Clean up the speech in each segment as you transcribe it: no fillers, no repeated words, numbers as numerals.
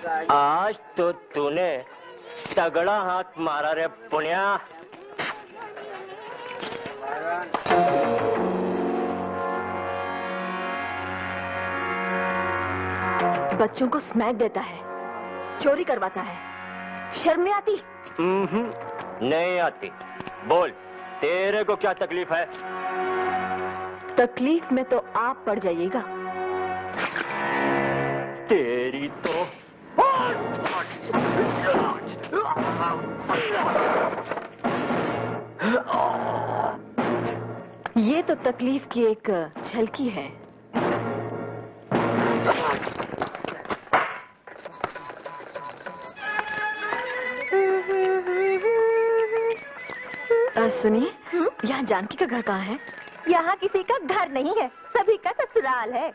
आज तो तूने तगड़ा हाथ मारा रे पुण्या। बच्चों को स्मैक देता है, चोरी करवाता है, शर्म नहीं आती? नहीं आती। बोल, तेरे को क्या तकलीफ है? तकलीफ में तो आप पड़ जाइएगा। तेरी तो ये तो तकलीफ की एक झलकी है। सुनिए, यहाँ जानकी का घर कहाँ है? यहाँ किसी का घर नहीं है, सभी का ससुराल है।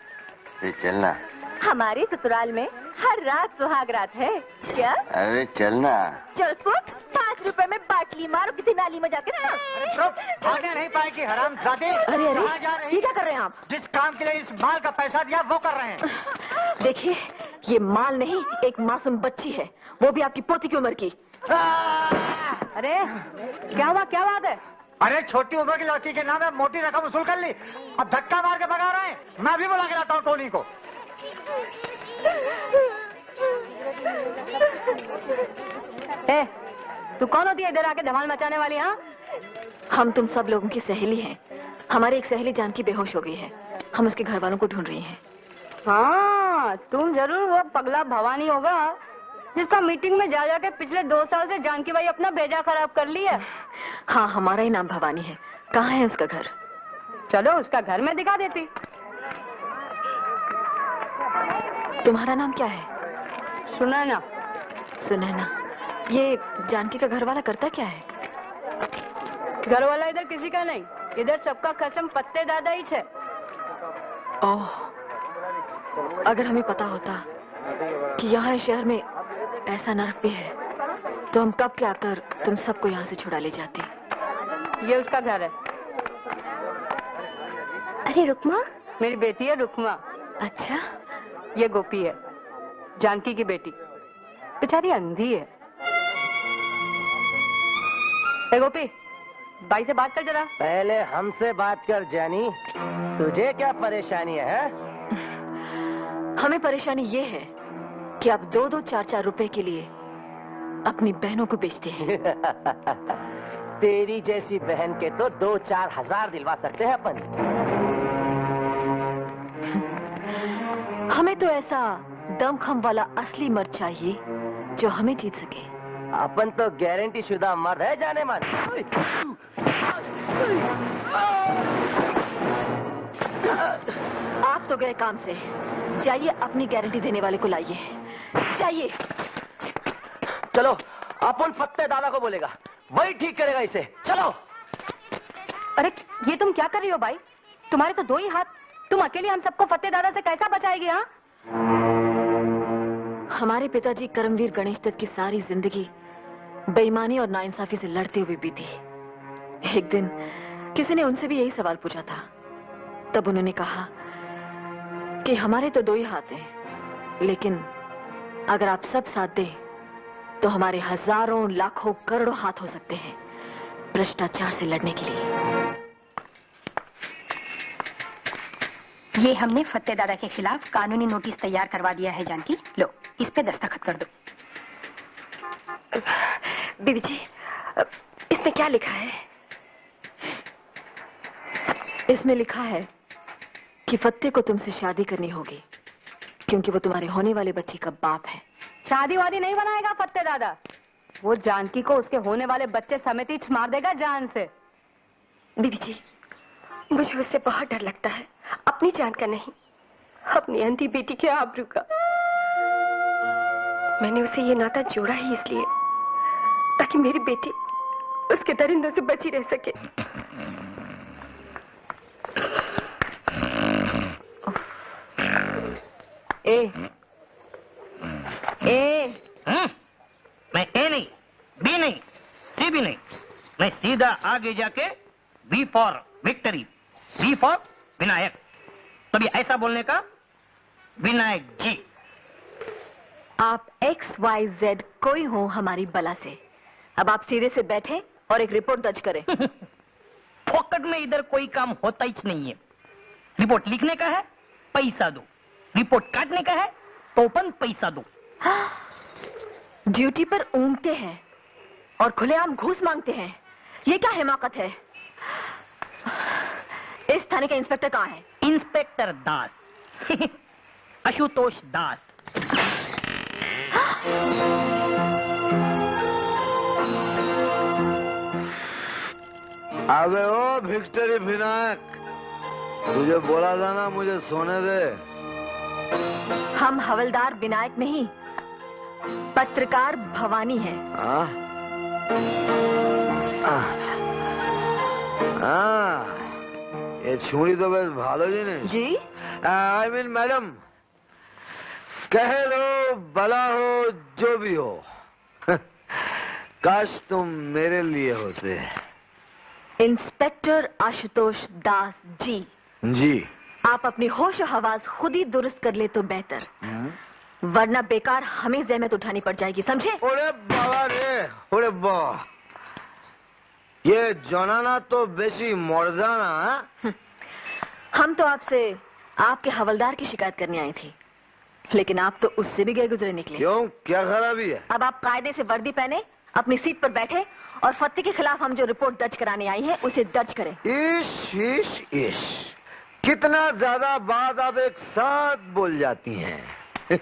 चलना। हमारे ससुराल में हर रात सुहाग रात है। क्या? अरे चलना। चल फुट, 5 रुपए में बाटली मारो किसी नाली में जाके ना। भागने नहीं पाएगी हरामजादे। अरे अरे, ये क्या कर रहे हैं आप? जिस काम के लिए इस माल का पैसा दिया वो कर रहे हैं। देखिए, ये माल नहीं, एक मासूम बच्ची है, वो भी आपकी पोती की उम्र की। अरे क्या हुआ, क्या बात है? अरे छोटी उम्र की लड़की के नाम में मोटी रकम वसूल कर ली, अब धक्का मार के भगा रहे हैं। मैं भी बुला के लाता हूँ टोनी को। ए, तू कौन होती है इधर आके धमाल मचाने वाली? हाँ, हम तुम सब लोगों की सहेली हैं। हमारी एक सहेली जानकी बेहोश हो गई है, हम उसके घर वालों को ढूंढ रही हैं। हाँ, तुम जरूर वो पगला भवानी होगा जिसका मीटिंग में जा जाके पिछले 2 साल से जानकी भाई अपना भेजा खराब कर लिया। हाँ, हमारा ही नाम भवानी है। कहाँ है उसका घर? चलो उसका घर मैं दिखा देती। तुम्हारा नाम क्या है? सुनैना। सुनैना। ये जानकी का घर वाला करता क्या है? घर वाला इधर किसी का नहीं, इधर सबका कसम पत्ते दादा ही है। ओह, अगर हमें पता होता कि यहाँ शहर में ऐसा नर्क भी है तो हम कब के आकर तुम सबको यहाँ से छुड़ा ले जाते। ये उसका घर है। अरे रुकमा? मेरी बेटी है रुकमा। अच्छा। ये गोपी है, जानकी की बेटी, बेचारी अंधी है। ए गोपी, भाई से बात कर जरा। पहले हमसे बात कर जानी, तुझे क्या परेशानी है? हमें परेशानी ये है कि आप 2-2, 4-4 रुपए के लिए अपनी बहनों को बेचते हैं। तेरी जैसी बहन के तो 2-4 हजार दिलवा सकते हैं अपन। हमें तो ऐसा दमखम वाला असली मर्द चाहिए जो हमें जीत सके। अपन तो गारंटी शुदा मर्द है जाने मन। आप तो गए काम से, जाइए अपनी गारंटी देने वाले को लाइए, जाइए। चलो, अपन फत्ते दादा को बोलेगा, वही ठीक करेगा इसे। चलो। अरे ये तुम क्या कर रही हो भाई? तुम्हारे तो 2 ही हाथ, तुम अकेली हम सबको फत्ते दादा से कैसा बचाएगी? हाँ, हमारे पिताजी करमवीर गणेश दत्त की सारी जिंदगी बेईमानी और नाइंसाफी से लड़ते हुए बीती। एक दिन किसी ने उनसे भी यही सवाल पूछा था, तब उन्होंने कहा कि हमारे तो 2 ही हाथ हैं, लेकिन अगर आप सब साथ दें तो हमारे हजारों, लाखों, करोड़ों हाथ हो सकते हैं भ्रष्टाचार से लड़ने के लिए। ये हमने फत्ते दादा के खिलाफ कानूनी नोटिस तैयार करवा दिया है जानकी, लो इस पे दस्तखत कर दो। बीबी जी, इसमें क्या लिखा है? इसमें लिखा है कि फत्ते को तुमसे शादी करनी होगी क्योंकि वो तुम्हारे होने वाले बच्चे का बाप है। शादी वादी नहीं बनाएगा फत्ते दादा, वो जानकी को उसके होने वाले बच्चे समेत ही मार देगा जान से। बीबी जी, मुझे उससे बहुत डर लगता है, अपनी जान का नहीं, अपनी अंधी बेटी के आबरू का। मैंने उसे ये नाता जोड़ा ही इसलिए ताकि मेरी बेटी उसके दरिंदों से बची रह सके। ए मैं ए नहीं, बी नहीं, सी भी नहीं, मैं सीधा आगे जाके B for victory, B for Vinayak. तभी ऐसा बोलने का, विनायक जी। आप XYZ कोई हो हमारी बला से। अब आप सीधे से बैठे और एक रिपोर्ट दर्ज करें। फोकट में इधर कोई काम होता ही नहीं है। रिपोर्ट लिखने का है, पैसा दो। रिपोर्ट काटने का है, ओपन पैसा दो। ड्यूटी पर ऊँघते हैं और खुलेआम घूस मांगते हैं, ये क्या हिमाकत है? इस थाने का इंस्पेक्टर कहाँ है? इंस्पेक्टर दास। आशुतोष दास। अबे ओ विक्टरी विनायक, तुझे बोला था ना मुझे सोने दे। हम हवलदार विनायक नहीं, पत्रकार भवानी हैं। ये छुरी तो बस भालो जी ने। जी? आई मीन मैडम, कह लो भला हो जो भी हो, काश तुम मेरे लिए होते। इंस्पेक्टर आशुतोष दास जी। जी। आप अपनी होश और हवास खुद ही दुरुस्त कर ले तो बेहतर, वरना बेकार हमें जहमत उठानी पड़ जाएगी, समझे? ओरे बाबा रे, ओरे बाबा, ये जनाना तो बेसी मर्दाना। हम तो आपसे आपके हवलदार की शिकायत करने आई थी, लेकिन आप तो उससे भी गए गुजरे निकले। क्यों, क्या खराबी है? अब आप कायदे से वर्दी पहने, अपनी सीट पर बैठे और फत्ते के खिलाफ हम जो रिपोर्ट दर्ज कराने आई है उसे दर्ज करें। इश इश इश, कितना ज्यादा बात आप एक साथ बोल जाती हैं।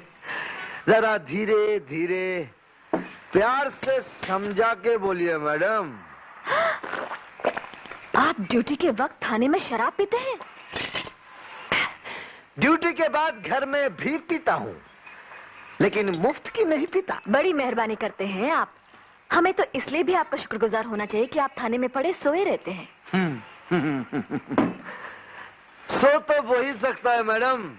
जरा धीरे धीरे प्यार से समझा के बोलिए मैडम। आप ड्यूटी के वक्त थाने में शराब पीते हैं? ड्यूटी के बाद घर में भी पीता हूँ, लेकिन मुफ्त की नहीं पीता। बड़ी मेहरबानी करते हैं आप। हमें तो इसलिए भी आपका शुक्रगुजार होना चाहिए कि आप थाने में पड़े सोए रहते हैं। सो तो वो ही सकता है मैडम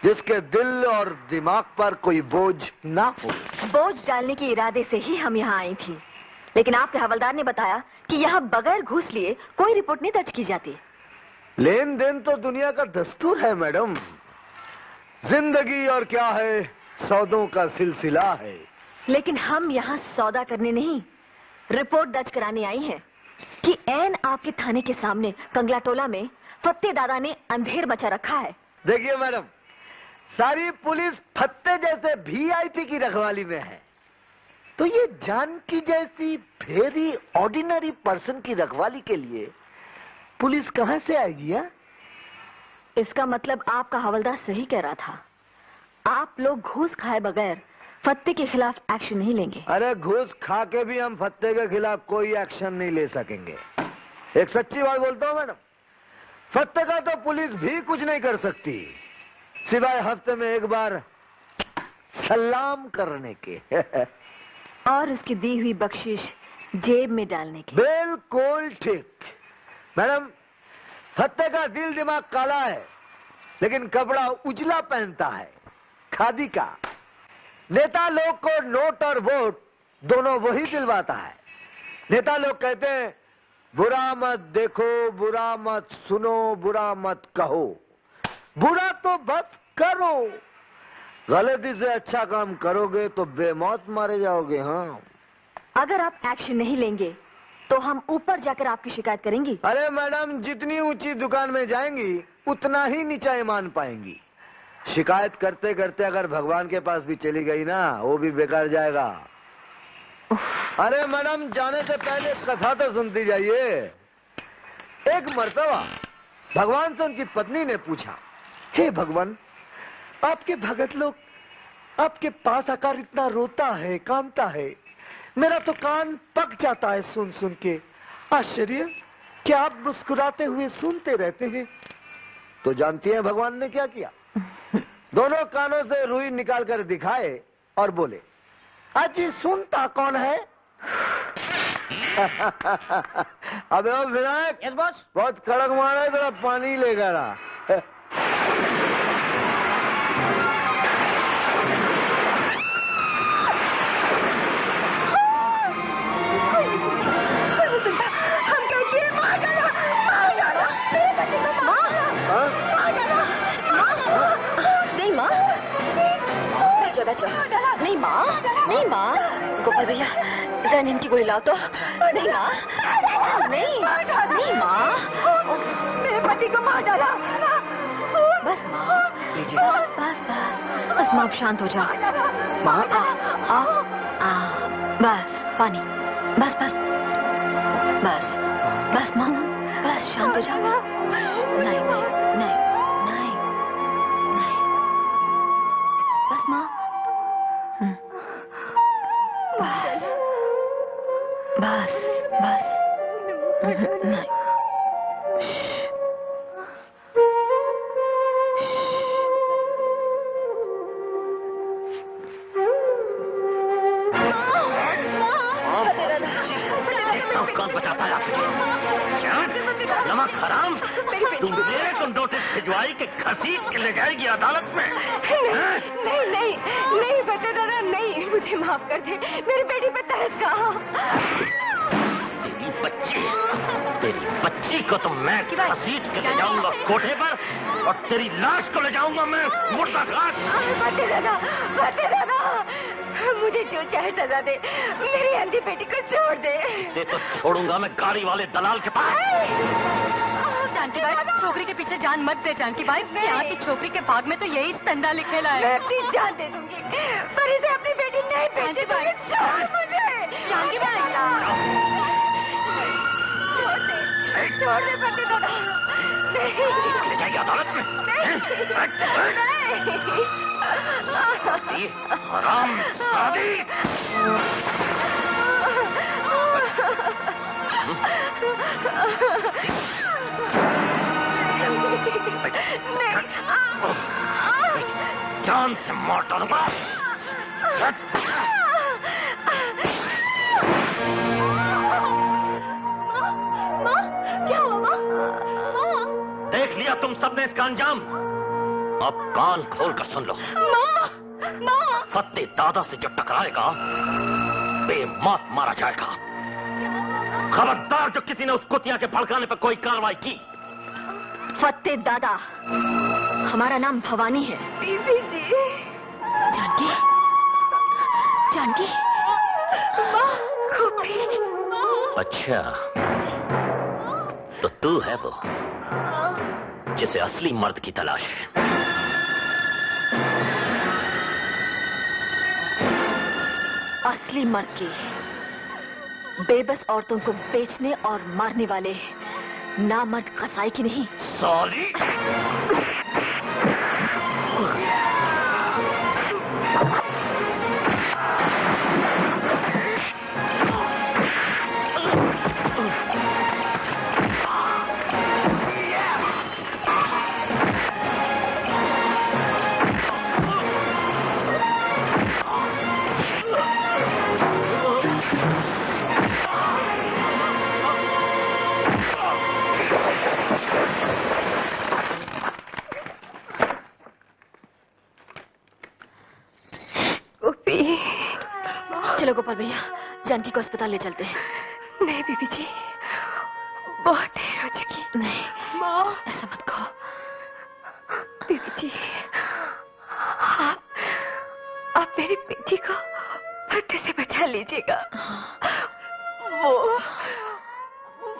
जिसके दिल और दिमाग पर कोई बोझ ना हो। बोझ डालने के इरादे से ही हम यहाँ आई थी, लेकिन आपके हवलदार ने बताया कि यहाँ बगैर घूस लिए कोई रिपोर्ट नहीं दर्ज की जाती। लेन देन तो दुनिया का दस्तूर है मैडम। जिंदगी और क्या है, सौदों का सिलसिला है। लेकिन हम यहाँ सौदा करने नहीं, रिपोर्ट दर्ज कराने आई हैं कि ऐन आपके थाने के सामने कंगलाटोला में फत्ते दादा ने अंधेर मचा रखा है। देखिए मैडम, सारी पुलिस फत्ते जैसे VIP की रखवाली में है, तो ये जानकी जैसी वेरी ऑर्डिनरी पर्सन की रखवाली के लिए पुलिस कहां से आएगी? या? इसका मतलब आपका हवलदार सही कह रहा था, आप लोग घूस खाए बगैर फत्ते के खिलाफ एक्शन नहीं लेंगे। अरे घूस खा के भी हम फत्ते के खिलाफ कोई एक्शन नहीं ले सकेंगे। एक सच्ची बात बोलता हूँ मैडम, फत्ते का तो पुलिस भी कुछ नहीं कर सकती, सिवाय हफ्ते में एक बार सलाम करने के। और उसकी दी हुई बख्शिश जेब में डालने के। बिल्कुल ठीक मैडम, फत्ते का दिल दिमाग काला है, लेकिन कपड़ा उजला पहनता है, खादी का। नेता लोग को नोट और वोट दोनों वही दिलवाता है। नेता लोग कहते हैं बुरा मत देखो, बुरा मत सुनो, बुरा मत कहो, बुरा तो बस करो। गलती से अच्छा काम करोगे तो बेमौत मारे जाओगे। हाँ, अगर आप एक्शन नहीं लेंगे तो हम ऊपर जाकर आपकी शिकायत करेंगी। अरे मैडम, जितनी ऊंची दुकान में जाएंगी उतना ही नीचा ईमान पाएंगी। शिकायत करते करते अगर भगवान के पास भी चली गई ना, वो भी बेकार जाएगा। अरे मैडम, जाने से पहले कथा तो सुनती जाइए। एक मर्तबा भगवान से उनकी पत्नी ने पूछा, हे भगवान, आपके भगत लोग आपके पास आकर इतना रोता है, कांपता है, मेरा तो कान पक जाता है सुन सुन के। आश्चर्य, क्या आप मुस्कुराते हुए सुनते रहते हैं? तो जानती हैं भगवान ने क्या किया? दोनों कानों से रुई निकाल कर दिखाए और बोले, अजी सुनता कौन है? अबे ओ विनायक, यस बॉस। बहुत कड़क मारा है, जरा पानी लेकर आ। बैठो बैठो। नहीं माँ, नहीं माँ। गोपाल भैया जैन इनकी गोली लाओ तो। नहीं माँ, नहीं नहीं माँ। मेरे पति को मार डाला। बस माँ, लीजिए। बस बस बस बस माँ, शांत हो जाओ। माँ आ बस पानी, बस बस बस बस माँ, बस शांत हो जाओ। नहीं नहीं नहीं नहीं नहीं, बस माँ। बस बस बस नहीं। कौन बचा पाया नमक हराम? तुम मेरे को नोटिस भिजवाई के घसीट के ले जाएगी अदालत में? नहीं नहीं नहीं बता दादा, नहीं, मुझे माफ कर दे। मेरी बेटी पे तरस खाओ। तेरी बच्ची को तो मैं घसीट के ले जाऊंगा कोठे पर, और तेरी लाश को ले जाऊंगा मैं मुर्दा घाट। बता दादा, मुझे जो चाहे सजा दे, मेरी अंधी बेटी को छोड़ दे। इसे तो छोड़ूंगा मैं गाड़ी वाले दलाल के पास। जानकी भाई, छोकरी के पीछे जान मत दे। जानकी भाई, यहाँ की छोकरी के भाग में तो यही स्तंदा लिखेला है। मैं अपनी जान दे दूंगी, पर इसे अपनी बेटी नहीं भेजने दूंगी। छोड़ मुझे। जानकी भाई, छोड़ दे बता दादा। नहीं, ले जाएगी अदालत में? नहीं। हराम शादी। जान से मार डालूंगा। क्या हुआ? देख लिया तुम सबने इसका अंजाम। अब कान खोल कर सुन लो। फत्ते दादा से जो टकराएगा बेमौत मारा जाएगा। खबरदार जो किसी ने उस कुतिया के भड़काने पर कोई कार्रवाई की। फत्ते दादा, हमारा नाम भवानी है। बीबी जी। जानकी, जानकी। अच्छा, तो तू है वो जिसे असली मर्द की तलाश है। असली मर्द की, बेबस औरतों को बेचने और मारने वाले नामर्द कसाई की नहीं। सॉरी। चलो गोपाल भैया, जानकी को अस्पताल ले चलते हैं। नहीं बीबी जी, बहुत देर हो चुकी। नहीं माँ, ऐसा मत कहो। बीबी जी, आप मेरी बेटी को फत्ते से बचा लीजिएगा।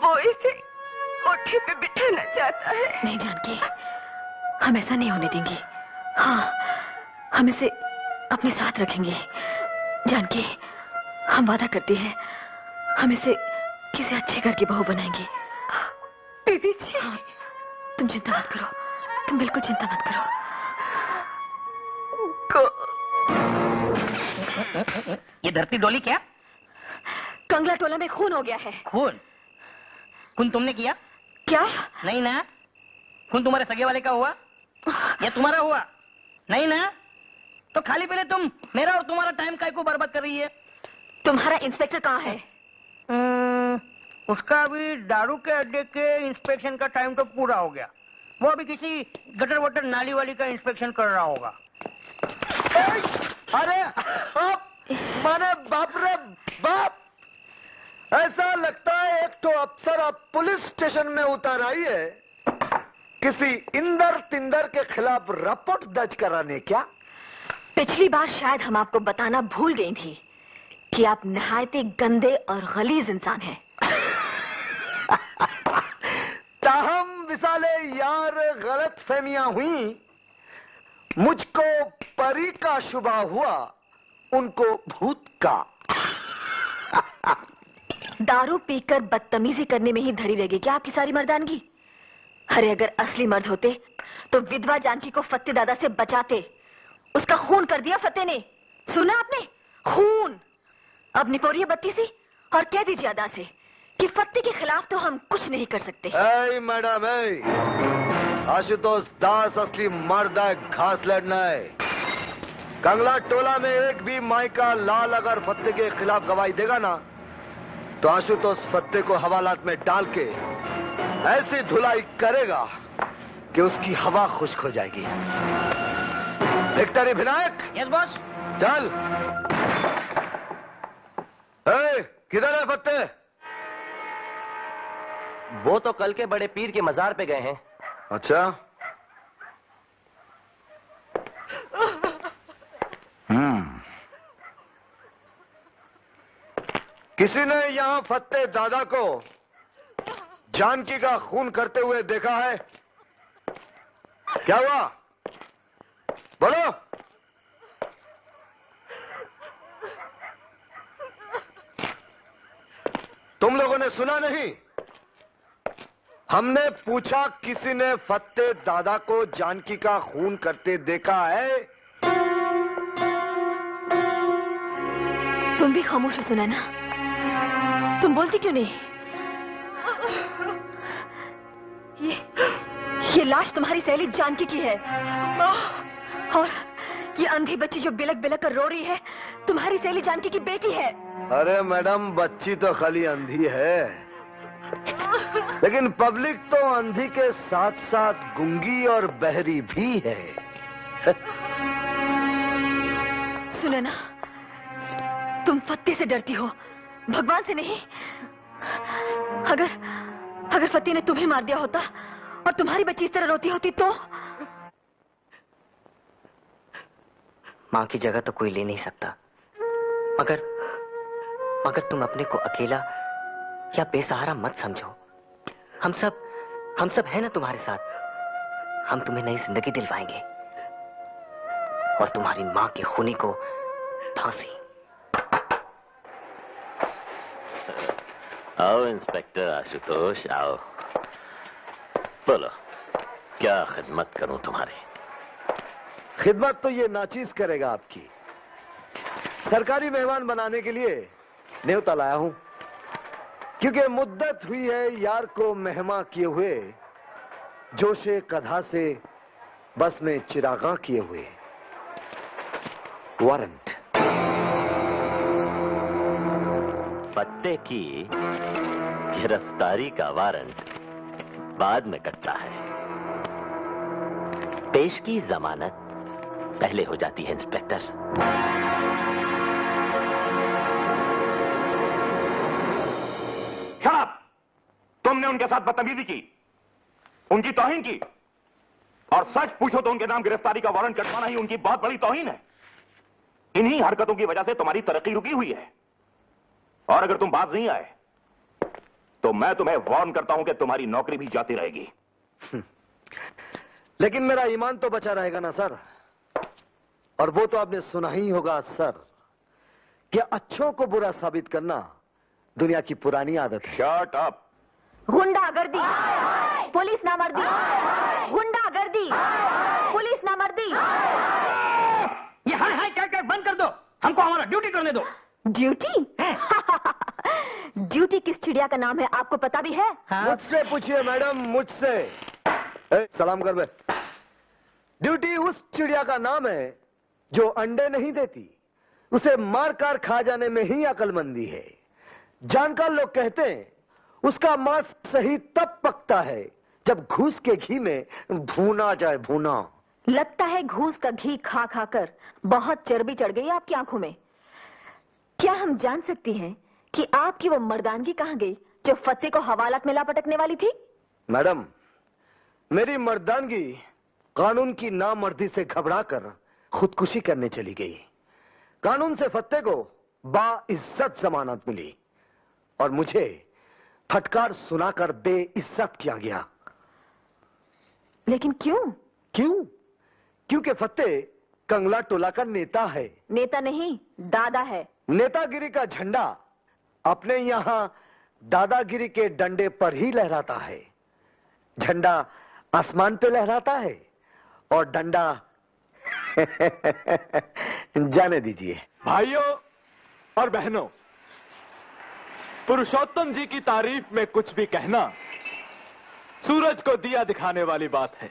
वो इसे कोठे पे बिठाना चाहता है। नहीं जानकी, हम ऐसा नहीं होने देंगे। हाँ, हम इसे अपने साथ रखेंगे। जानकी, हम वादा करते हैं, हम इसे किसी अच्छे घर की बहू बनाएंगे। बीबी जी। हाँ, तुम चिंता मत करो, तुम बिल्कुल चिंता मत करो। ये धरती डोली क्या? कंगला टोला में खून हो गया है। खून? खून तुमने किया? क्या? नहीं ना। खून तुम्हारे सगे वाले का हुआ या तुम्हारा हुआ? नहीं ना। तो खाली पहले तुम मेरा और तुम्हारा टाइम काय को बर्बाद कर रही है? तुम्हारा इंस्पेक्टर कहाँ है? उसका अभी दारू के अड्डे के इंस्पेक्शन का टाइम तो पूरा हो गया। वो अभी किसी गटर वटर नाली वाली का इंस्पेक्शन कर रहा होगा। अरे माने बाप रे बाप, ऐसा लगता है एक तो अफसर अब पुलिस स्टेशन में उतर आई है किसी इंदर तिंदर के खिलाफ रिपोर्ट दर्ज कराने। क्या पिछली बार शायद हम आपको बताना भूल गई थी कि आप नहायते गंदे और गलीज इंसान हैं। ताहम विसाले यार गलत फहमियां हुई, मुझको परी का शुबा हुआ, उनको भूत का। दारू पीकर बदतमीजी करने में ही धरी रहेगी क्या आपकी सारी मर्दानगी? अरे अगर असली मर्द होते तो विधवा जानकी को फत्ते दादा से बचाते। उसका खून कर दिया फत्ते ने, सुना आपने? खून। अब निपोरिए बत्ती से और कह दीजिए अदा से कि फत्ते के खिलाफ तो हम कुछ नहीं कर सकते। ऐ मैडम, आशुतोष दास असली मर्द है, घास लड़ना है। कंगला टोला में एक भी मायका लाल अगर फत्ते के खिलाफ गवाही देगा ना, तो आशुतोष फत्ते को हवालात में डाल के ऐसी धुलाई करेगा कि उसकी हवा खुश्क हो जाएगी। विक्टरी विनायक। Yes boss. चल। किधर है फत्ते? वो तो कल के बड़े पीर के मजार पे गए हैं। अच्छा। किसी ने यहां फत्ते दादा को जानकी का खून करते हुए देखा है? क्या हुआ? बोलो। तुम लोगों ने सुना नहीं? हमने पूछा किसी ने फत्ते दादा को जानकी का खून करते देखा है? तुम भी खामोश हो सुना ना? तुम बोलती क्यों नहीं? ये लाश तुम्हारी सहेली जानकी की है और ये अंधी बच्ची जो बिलक बिलक कर रो रही है तुम्हारी सहेली जानकी की बेटी है। अरे मैडम, बच्ची तो खाली अंधी है, लेकिन पब्लिक तो अंधी के साथ साथ गूंगी और बहरी भी है। सुने ना, तुम फत्ते से डरती हो, भगवान से नहीं। अगर फत्ते ने तुम्हें मार दिया होता और तुम्हारी बच्ची इस तरह रोती होती तो? मां की जगह तो कोई ले नहीं सकता, मगर तुम अपने को अकेला या बेसहारा मत समझो। हम सब हैं ना तुम्हारे साथ। हम तुम्हें नई जिंदगी दिलवाएंगे और तुम्हारी मां के खूनी को फांसी। आओ इंस्पेक्टर आशुतोष, आओ। बोलो, क्या खिदमत करूं तुम्हारी? खिदमत तो ये नाचीज करेगा आपकी। सरकारी मेहमान बनाने के लिए न्योता लाया हूं, क्योंकि मुद्दत हुई है यार को मेहमा किए हुए, जोशे कधा से बस में चिरागा किए हुए। वारंट। फत्ते की गिरफ्तारी का वारंट बाद में कटता है, पेश की जमानत पहले हो जाती है इंस्पेक्टर। शराब, तुमने उनके साथ बदतमीजी की, उनकी तौहीन की, और सच पूछो तो उनके नाम गिरफ्तारी का वारंट कटवाना ही उनकी बहुत बड़ी तौहीन है। इन्हीं हरकतों की वजह से तुम्हारी तरक्की रुकी हुई है, और अगर तुम बाज नहीं आए तो मैं तुम्हें वार्न करता हूं कि तुम्हारी नौकरी भी जाती रहेगी। लेकिन मेरा ईमान तो बचा रहेगा ना सर। और वो तो आपने सुना ही होगा सर कि अच्छों को बुरा साबित करना दुनिया की पुरानी आदत है। Shut up. गुंडागर्दी, पुलिस नामर्दी, गुंडागर्दी, पुलिस नामर्दी। ये हाय हाय क्या बंद कर दो, हमको हमारा ड्यूटी करने दो। ड्यूटी? ड्यूटी किस चिड़िया का नाम है आपको पता भी है? मुझसे पूछिए मैडम, मुझसे। सलाम कर बे। ड्यूटी उस चिड़िया का नाम है जो अंडे नहीं देती, उसे मारकर खा जाने में ही अक्लमंदी है। जानकार लोग कहते हैं उसका मांस सही तब पकता है जब घूस के घी में भूना जाए। भूना लगता है घूस का घी खा खाकर बहुत चर्बी चढ़ गई आपकी आंखों में। क्या हम जान सकती हैं कि आपकी वो मर्दानगी कहां गई जो फत्ते को हवालात में ला पटकने वाली थी? मैडम, मेरी मर्दानगी कानून की नामर्दी से घबराकर खुदकुशी करने चली गई। कानून से फत्ते को बाइज्जत जमानत मिली और मुझे फटकार सुनाकर बेइज्जत किया गया। लेकिन क्यों? क्यों? क्योंकि फत्ते कंगला टोला का नेता है। नेता नहीं, दादा है। नेतागिरी का झंडा अपने यहां दादागिरी के डंडे पर ही लहराता है। झंडा आसमान पे लहराता है और डंडा जाने दीजिए। भाइयों और बहनों, पुरुषोत्तम जी की तारीफ में कुछ भी कहना सूरज को दिया दिखाने वाली बात है।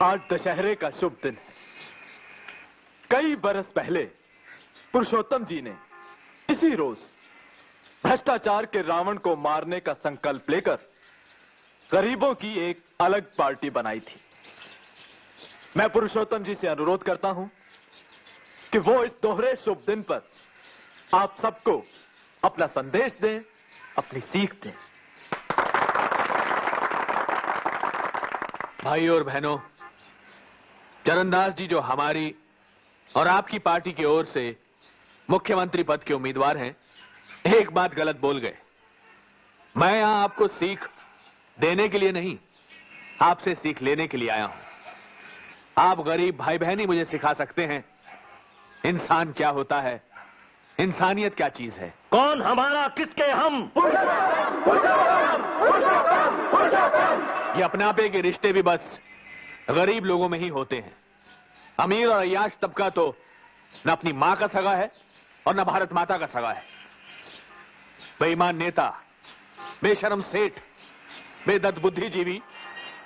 आज दशहरे का शुभ दिन है। कई बरस पहले पुरुषोत्तम जी ने इसी रोज भ्रष्टाचार के रावण को मारने का संकल्प लेकर गरीबों की एक अलग पार्टी बनाई थी। मैं पुरुषोत्तम जी से अनुरोध करता हूं कि वो इस दोहरे शुभ दिन पर आप सबको अपना संदेश दें, अपनी सीख दें। भाइयों और बहनों, चरणदास जी जो हमारी और आपकी पार्टी की ओर से मुख्यमंत्री पद के उम्मीदवार हैं, एक बात गलत बोल गए। मैं यहां आपको सीख देने के लिए नहीं, आपसे सीख लेने के लिए आया हूं। आप गरीब भाई बहन ही मुझे सिखा सकते हैं इंसान क्या होता है, इंसानियत क्या चीज है। कौन हमारा, किसके हम? ये अपने आपे के रिश्ते भी बस गरीब लोगों में ही होते हैं। अमीर और अय्याश तबका तो न अपनी मां का सगा है और न भारत माता का सगा है। बेईमान नेता, बेशर्म सेठ, बेदर्द बुद्धिजीवी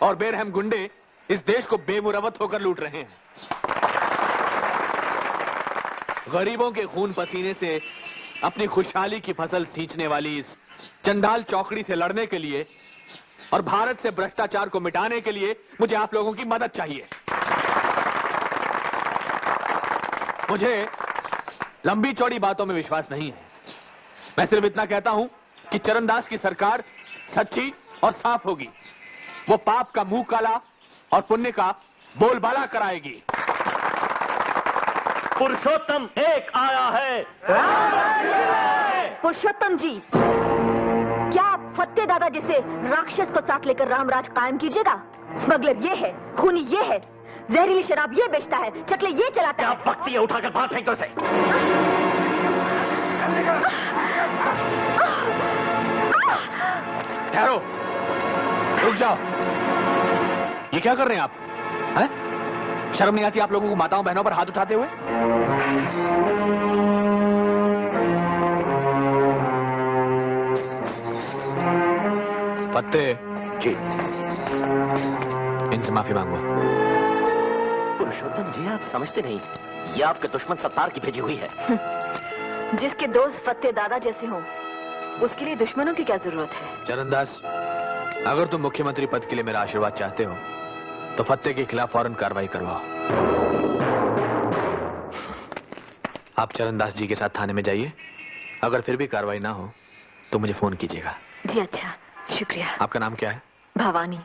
और बेरहम गुंडे इस देश को बेमुरवत होकर लूट रहे हैं। गरीबों के खून पसीने से अपनी खुशहाली की फसल सींचने वाली इस चंडाल चौकड़ी से लड़ने के लिए और भारत से भ्रष्टाचार को मिटाने के लिए मुझे आप लोगों की मदद चाहिए। मुझे लंबी चौड़ी बातों में विश्वास नहीं है। मैं सिर्फ इतना कहता हूं कि चरणदास की सरकार सच्ची और साफ होगी। वो पाप का मुंह काला और पुण्य का बोलबाला कराएगी। पुरुषोत्तम एक आया है। पुरुषोत्तम जी, क्या आप फत्ते दादा जैसे राक्षस को साथ लेकर रामराज कायम कीजिएगा? स्मगलर ये है, खूनी ये है, जहरीली शराब ये बेचता है, चकले ये चलाता है। क्या बकती है, उठाकर बाहर फेंक दो इसे। ठहरो, रुक जाओ। ये क्या कर रहे हैं आप? हैं? शर्म नहीं आती आप लोगों को माताओं बहनों पर हाथ उठाते हुए? फत्ते जी, इनसे माफी मांगो। पुरुषोत्तम जी, आप समझते नहीं, ये आपके दुश्मन सत्तार की भेजी हुई है। जिसके दोस्त फत्ते दादा जैसे हों, उसके लिए दुश्मनों की क्या जरूरत है? चरणदास, अगर तुम मुख्यमंत्री पद के लिए मेरा आशीर्वाद चाहते हो तो फत्ते के खिलाफ फौरन कार्रवाई करवाओ। आप चरणदास जी के साथ थाने में जाइए। अगर फिर भी कार्रवाई ना हो तो मुझे फोन कीजिएगा। जी अच्छा, शुक्रिया। आपका नाम क्या है? भवानी।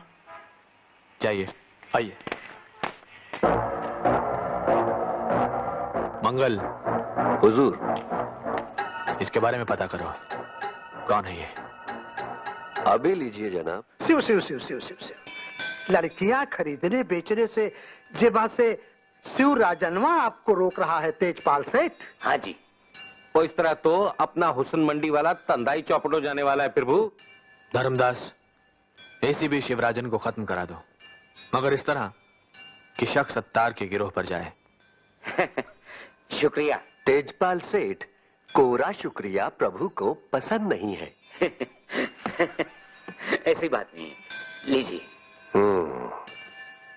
जाइए, आइए। मंगल। हुजूर। इसके बारे में पता करो, कौन है ये? अभी लीजिए जनाब। शिव शिव शिव शिव शिव शिव। लड़कियां खरीदने बेचने से जे बात से शिव राजनवा आपको रोक रहा है तेजपाल सेठ? हाँ जी। तो इस तरह तो अपना हुसन मंडी वाला तंदाई चौपट हो जाने वाला है प्रभु। धर्मदास, एसीबी शिवराजन को खत्म करा दो, मगर इस तरह कि शक सत्तार के गिरोह पर जाए। शुक्रिया। तेजपाल सेठ, कोरा शुक्रिया प्रभु को पसंद नहीं है। ऐसी बात नहीं है, लीजिए।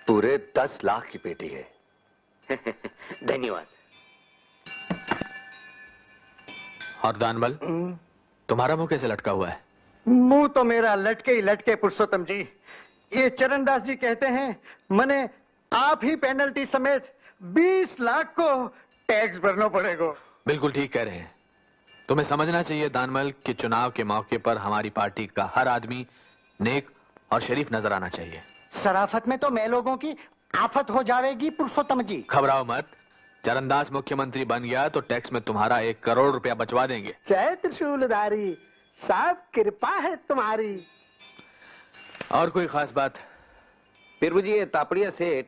पूरे 10 लाख की पेटी है। धन्यवाद। और दानबल, तुम्हारा मुंह कैसे लटका हुआ है? मुंह तो मेरा लटके ही लटके पुरुषोत्तम जी। ये चरणदास जी कहते हैं मने आप ही पेनल्टी समेत 20 लाख को टैक्स भरना पड़ेगा। बिल्कुल ठीक कह रहे हैं। तुम्हें समझना चाहिए दानमल कि चुनाव के मौके पर हमारी पार्टी का हर आदमी नेक और शरीफ नजर आना चाहिए। शराफत में तो मैं लोगों की आफत हो जाएगी पुरुषोत्तम जी। घबराओ मत, चरणदास मुख्यमंत्री बन गया तो टैक्स में तुम्हारा 1 करोड़ रुपया बचवा देंगे। जय त्रिशूलधारी, सब कृपा है तुम्हारी। और कोई खास बात? प्रभु जी, ये तापड़िया सेठ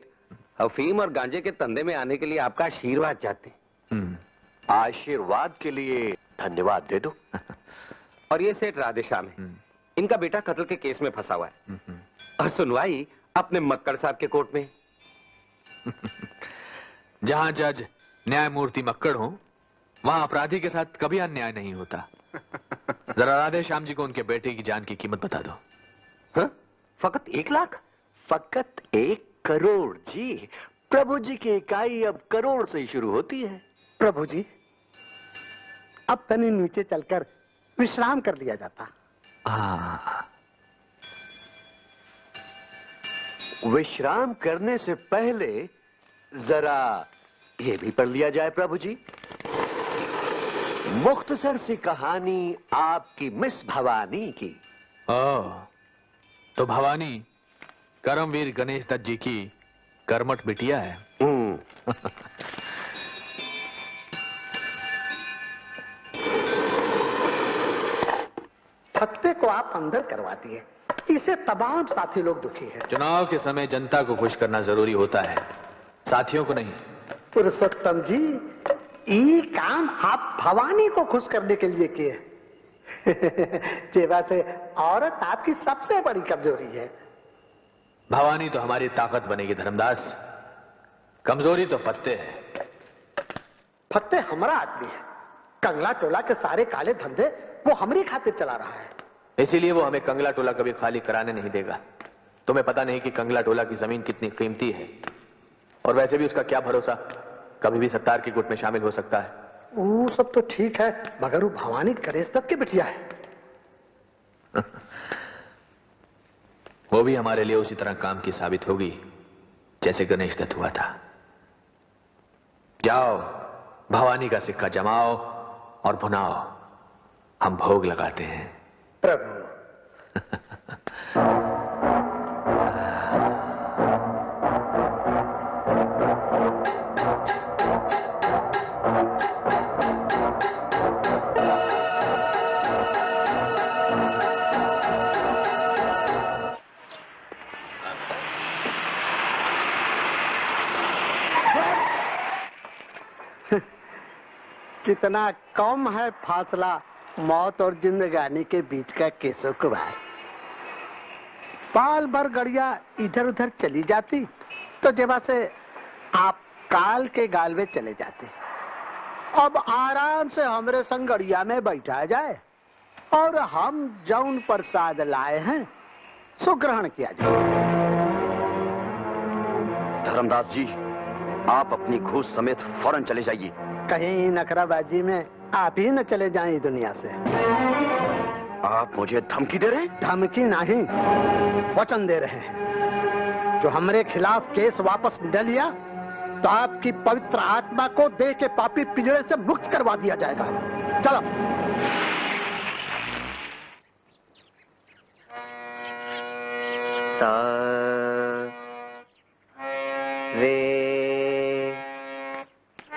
अफीम और गांजे के धंधे में आने के लिए आपका आशीर्वाद चाहते हैं। आशीर्वाद के लिए धन्यवाद दे दो। और ये सेठ राधेश्याम है, इनका बेटा कत्ल के केस में फंसा हुआ है और सुनवाई अपने मक्कड़ साहब के कोर्ट में। जहां जज न्यायमूर्ति मक्कड़ हो, वहां अपराधी के साथ कभी अन्याय नहीं होता। जरा राधेश्याम जी को उनके बेटे की जान की कीमत बता दो। हाँ? फकत 1 लाख? फकत 1 करोड़ जी। प्रभु जी की इकाई अब करोड़ से ही शुरू होती है। प्रभु जी, अब तनी नीचे चलकर विश्राम कर लिया जाता। विश्राम करने से पहले जरा ये भी पढ़ लिया जाए प्रभु जी। मुख्तसर सी कहानी आपकी मिस भवानी की। तो भवानी करमवीर गणेश दत्त जी की कर्मठ बिटिया है। फत्ते को आप अंदर करवा दिए, इसे तमाम साथी लोग दुखी हैं। चुनाव के समय जनता को खुश करना जरूरी होता है, साथियों को नहीं। पुरुषोत्तम जी, ये काम आप भवानी को खुश करने के लिए किए। जेवा से औरत आपकी सबसे बड़ी कमजोरी है। भवानी तो हमारी ताकत बनेगी धर्मदास, कमजोरी तो फत्ते है। फत्ते हमारा आदमी है, कंगला टोला के सारे काले धंधे वो हमारी खातिर चला रहा है। इसीलिए वो हमें कंगला टोला कभी खाली कराने नहीं देगा। तुम्हें पता नहीं कि कंगला टोला की जमीन कितनी कीमती है, और वैसे भी उसका क्या भरोसा, कभी भी सत्तार की गुट में शामिल हो सकता है। वो सब तो ठीक है, मगर वो भवानी गणेश दत्त की बिटिया है। वो भी हमारे लिए उसी तरह काम की साबित होगी जैसे गणेश दत्त हुआ था। जाओ, भवानी का सिक्का जमाओ और भुनाओ, हम भोग लगाते हैं। प्रभु कितना कम है फासला मौत और जिंदगानी के बीच का केशव कुमार। पाल भर गड़िया इधर उधर चली जाती तो जेबा से आप काल के गाल में चले जाते। अब आराम से हमरे संग गड़िया में बैठा जाए और हम जौन प्रसाद लाए हैं सो ग्रहण किया जाए। धर्मदास जी, आप अपनी घूस समेत फौरन चले जाइए। कहीं नखराबाजी में आप ही न चले जाएं दुनिया से। आप मुझे धमकी दे रहे हैं? धमकी नहीं, वचन दे रहे हैं। जो हमरे खिलाफ केस वापस न लिया तो आपकी पवित्र आत्मा को देह के पापी पिंजरे से मुक्त करवा दिया जाएगा। चलो। सा रे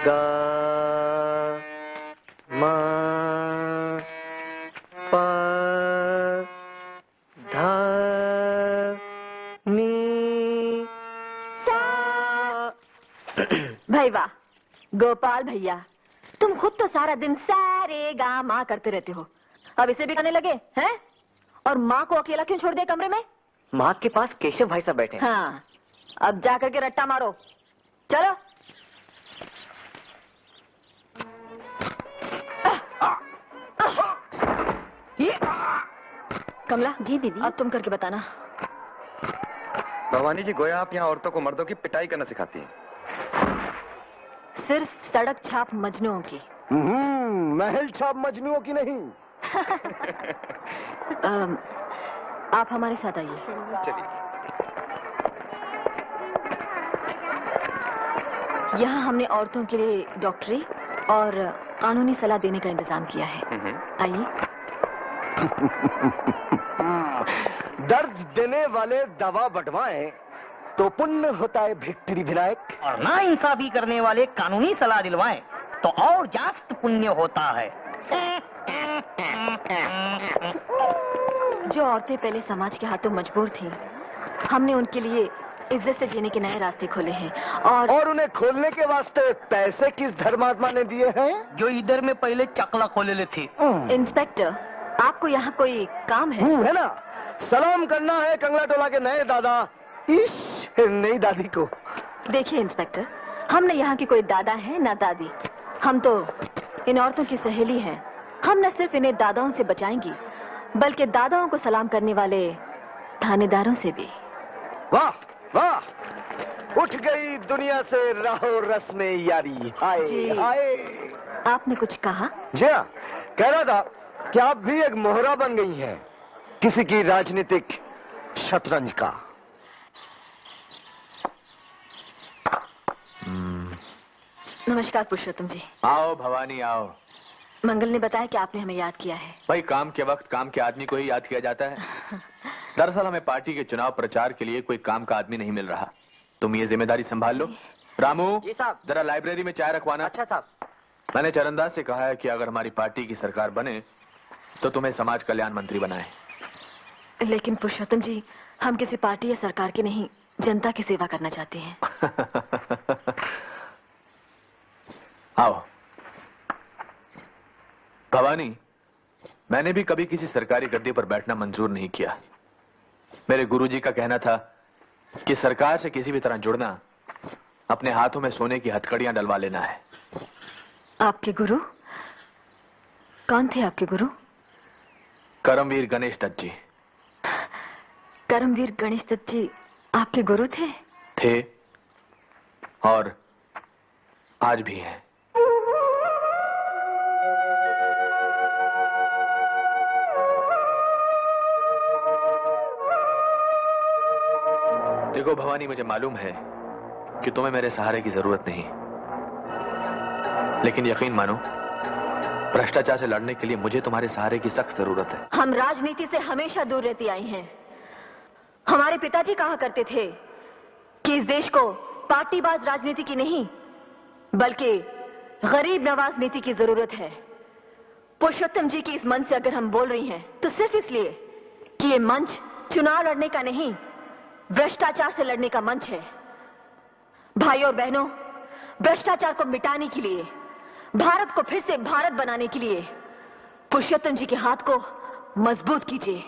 गा मा पा धा नी सा। भाई वाह गोपाल भैया, तुम खुद तो सारा दिन सारे गा माँ करते रहते हो, अब इसे भी करने लगे हैं? और माँ को अकेला क्यों छोड़ दिया कमरे में? माँ के पास केशव भाई साहब बैठे हैं। हाँ, अब जाकर के रट्टा मारो, चलो। कमला जी दीदी, अब तुम करके बताना। भवानी जी, गोया आप यहाँ औरतों को मर्दों की पिटाई करना सिखाती हैं। सिर्फ सड़क छाप मजनुओं की। महल छाप मजनुओं की नहीं। आप हमारे साथ आइए। चलिए। यहाँ हमने औरतों के लिए डॉक्टरी और कानूनी सलाह देने का इंतजाम किया है। आइए। दर्द देने वाले दवा बंटवाएं तो पुण्य होता है भिक्टरी विनायक। और ना इंसाफी करने वाले कानूनी सलाह दिलवाएं तो और जास्त पुण्य होता है। जो औरतें पहले समाज के हाथों मजबूर थीं, हमने उनके लिए इज्जत से जीने के नए रास्ते खोले हैं और उन्हें खोलने के वास्ते पैसे किस धर्मात्मा ने दिए हैं? जो इधर में पहले चकला खोले ले थे। इंस्पेक्टर, आपको यहाँ कोई काम है? है ना, सलाम करना है कंगला टोला के नए दादा इस नई दादी को। देखिए इंस्पेक्टर, हम न यहाँ की कोई दादा है ना दादी, हम तो इन औरतों की सहेली हैं। हम न सिर्फ इन्हें दादाओं से बचाएंगी, बल्कि दादाओं को सलाम करने वाले थानेदारों से भी। वाह वाह, उठ गई दुनिया से राहो रस्म यारी। हाय हाय। आपने कुछ कहा? जी हाँ, कह रहा था कि आप भी एक मोहरा बन गई हैं किसी की राजनीतिक शतरंज का। नमस्कार पुरुषोत्तम जी। आओ भवानी आओ। मंगल ने बताया कि आपने हमें याद किया है। भाई काम के वक्त काम के आदमी को ही याद किया जाता है। दरअसल हमें पार्टी के चुनाव प्रचार के लिए कोई काम का आदमी नहीं मिल रहा। तुम ये जिम्मेदारी संभाल लो। रामू जी साहब। जरा लाइब्रेरी में चाय रखवाना। अच्छा साहब। मैंने चरणदास से कहा है कि अगर हमारी पार्टी की सरकार बने तो तुम्हें समाज कल्याण मंत्री बनाए। लेकिन पुरुषोत्तम जी, हम किसी पार्टी या सरकार की नहीं, जनता की सेवा करना चाहते हैं। आओ भवानी, मैंने भी कभी किसी सरकारी गद्दी पर बैठना मंजूर नहीं किया। मेरे गुरुजी का कहना था कि सरकार से किसी भी तरह जुड़ना अपने हाथों में सोने की हथकड़ियां डलवा लेना है। आपके गुरु कौन थे? आपके गुरु? करमवीर गणेश दत्त जी। करमवीर गणेश दत्त जी आपके गुरु थे? थे और आज भी हैं। देखो भवानी, मुझे मालूम है कि तुम्हें मेरे सहारे की जरूरत नहीं, लेकिन यकीन मानो भ्रष्टाचार से लड़ने के लिए मुझे तुम्हारे सहारे की सख्त जरूरत है। हम राजनीति से हमेशा दूर रहती आई हैं। हमारे पिताजी कहा करते थे कि इस देश को पार्टीबाज राजनीति की नहीं, बल्कि गरीब नवाज नीति की जरूरत है। पुरुषोत्तम जी की इस मंच से अगर हम बोल रही हैं तो सिर्फ इसलिए कि ये मंच चुनाव लड़ने का नहीं, भ्रष्टाचार से लड़ने का मंच है। भाइयों और बहनों, भ्रष्टाचार को मिटाने के लिए, भारत को फिर से भारत बनाने के लिए पुरुषोत्तम जी के हाथ को मजबूत कीजिए।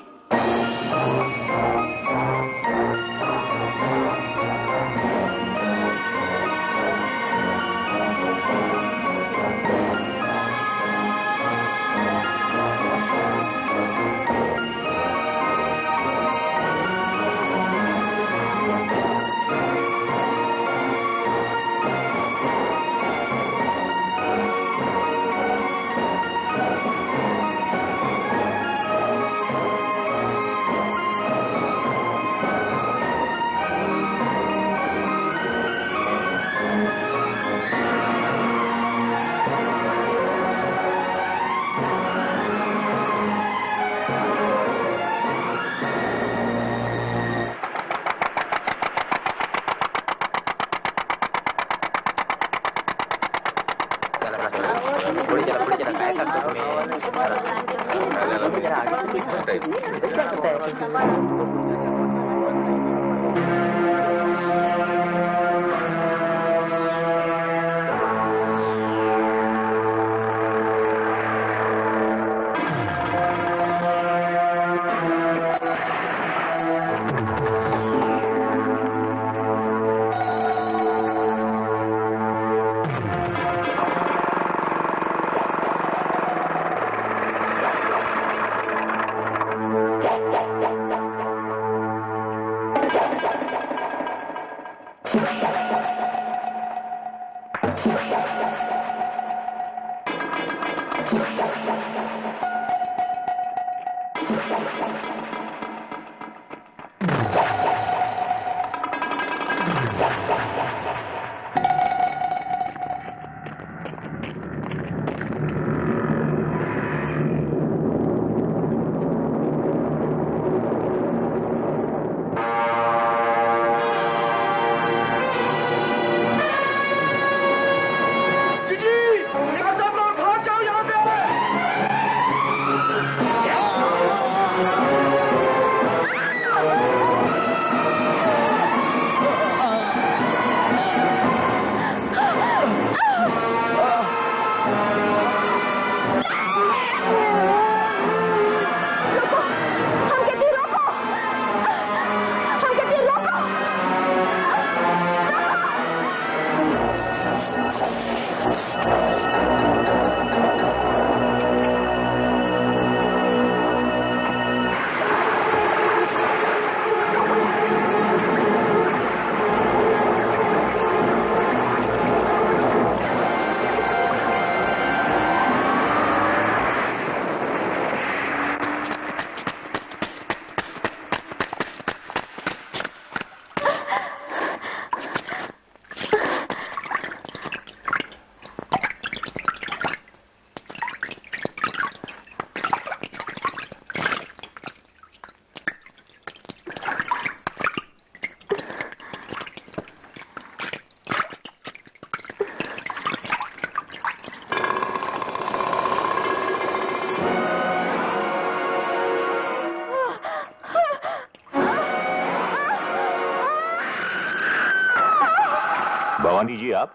हाँ दीजिए आप।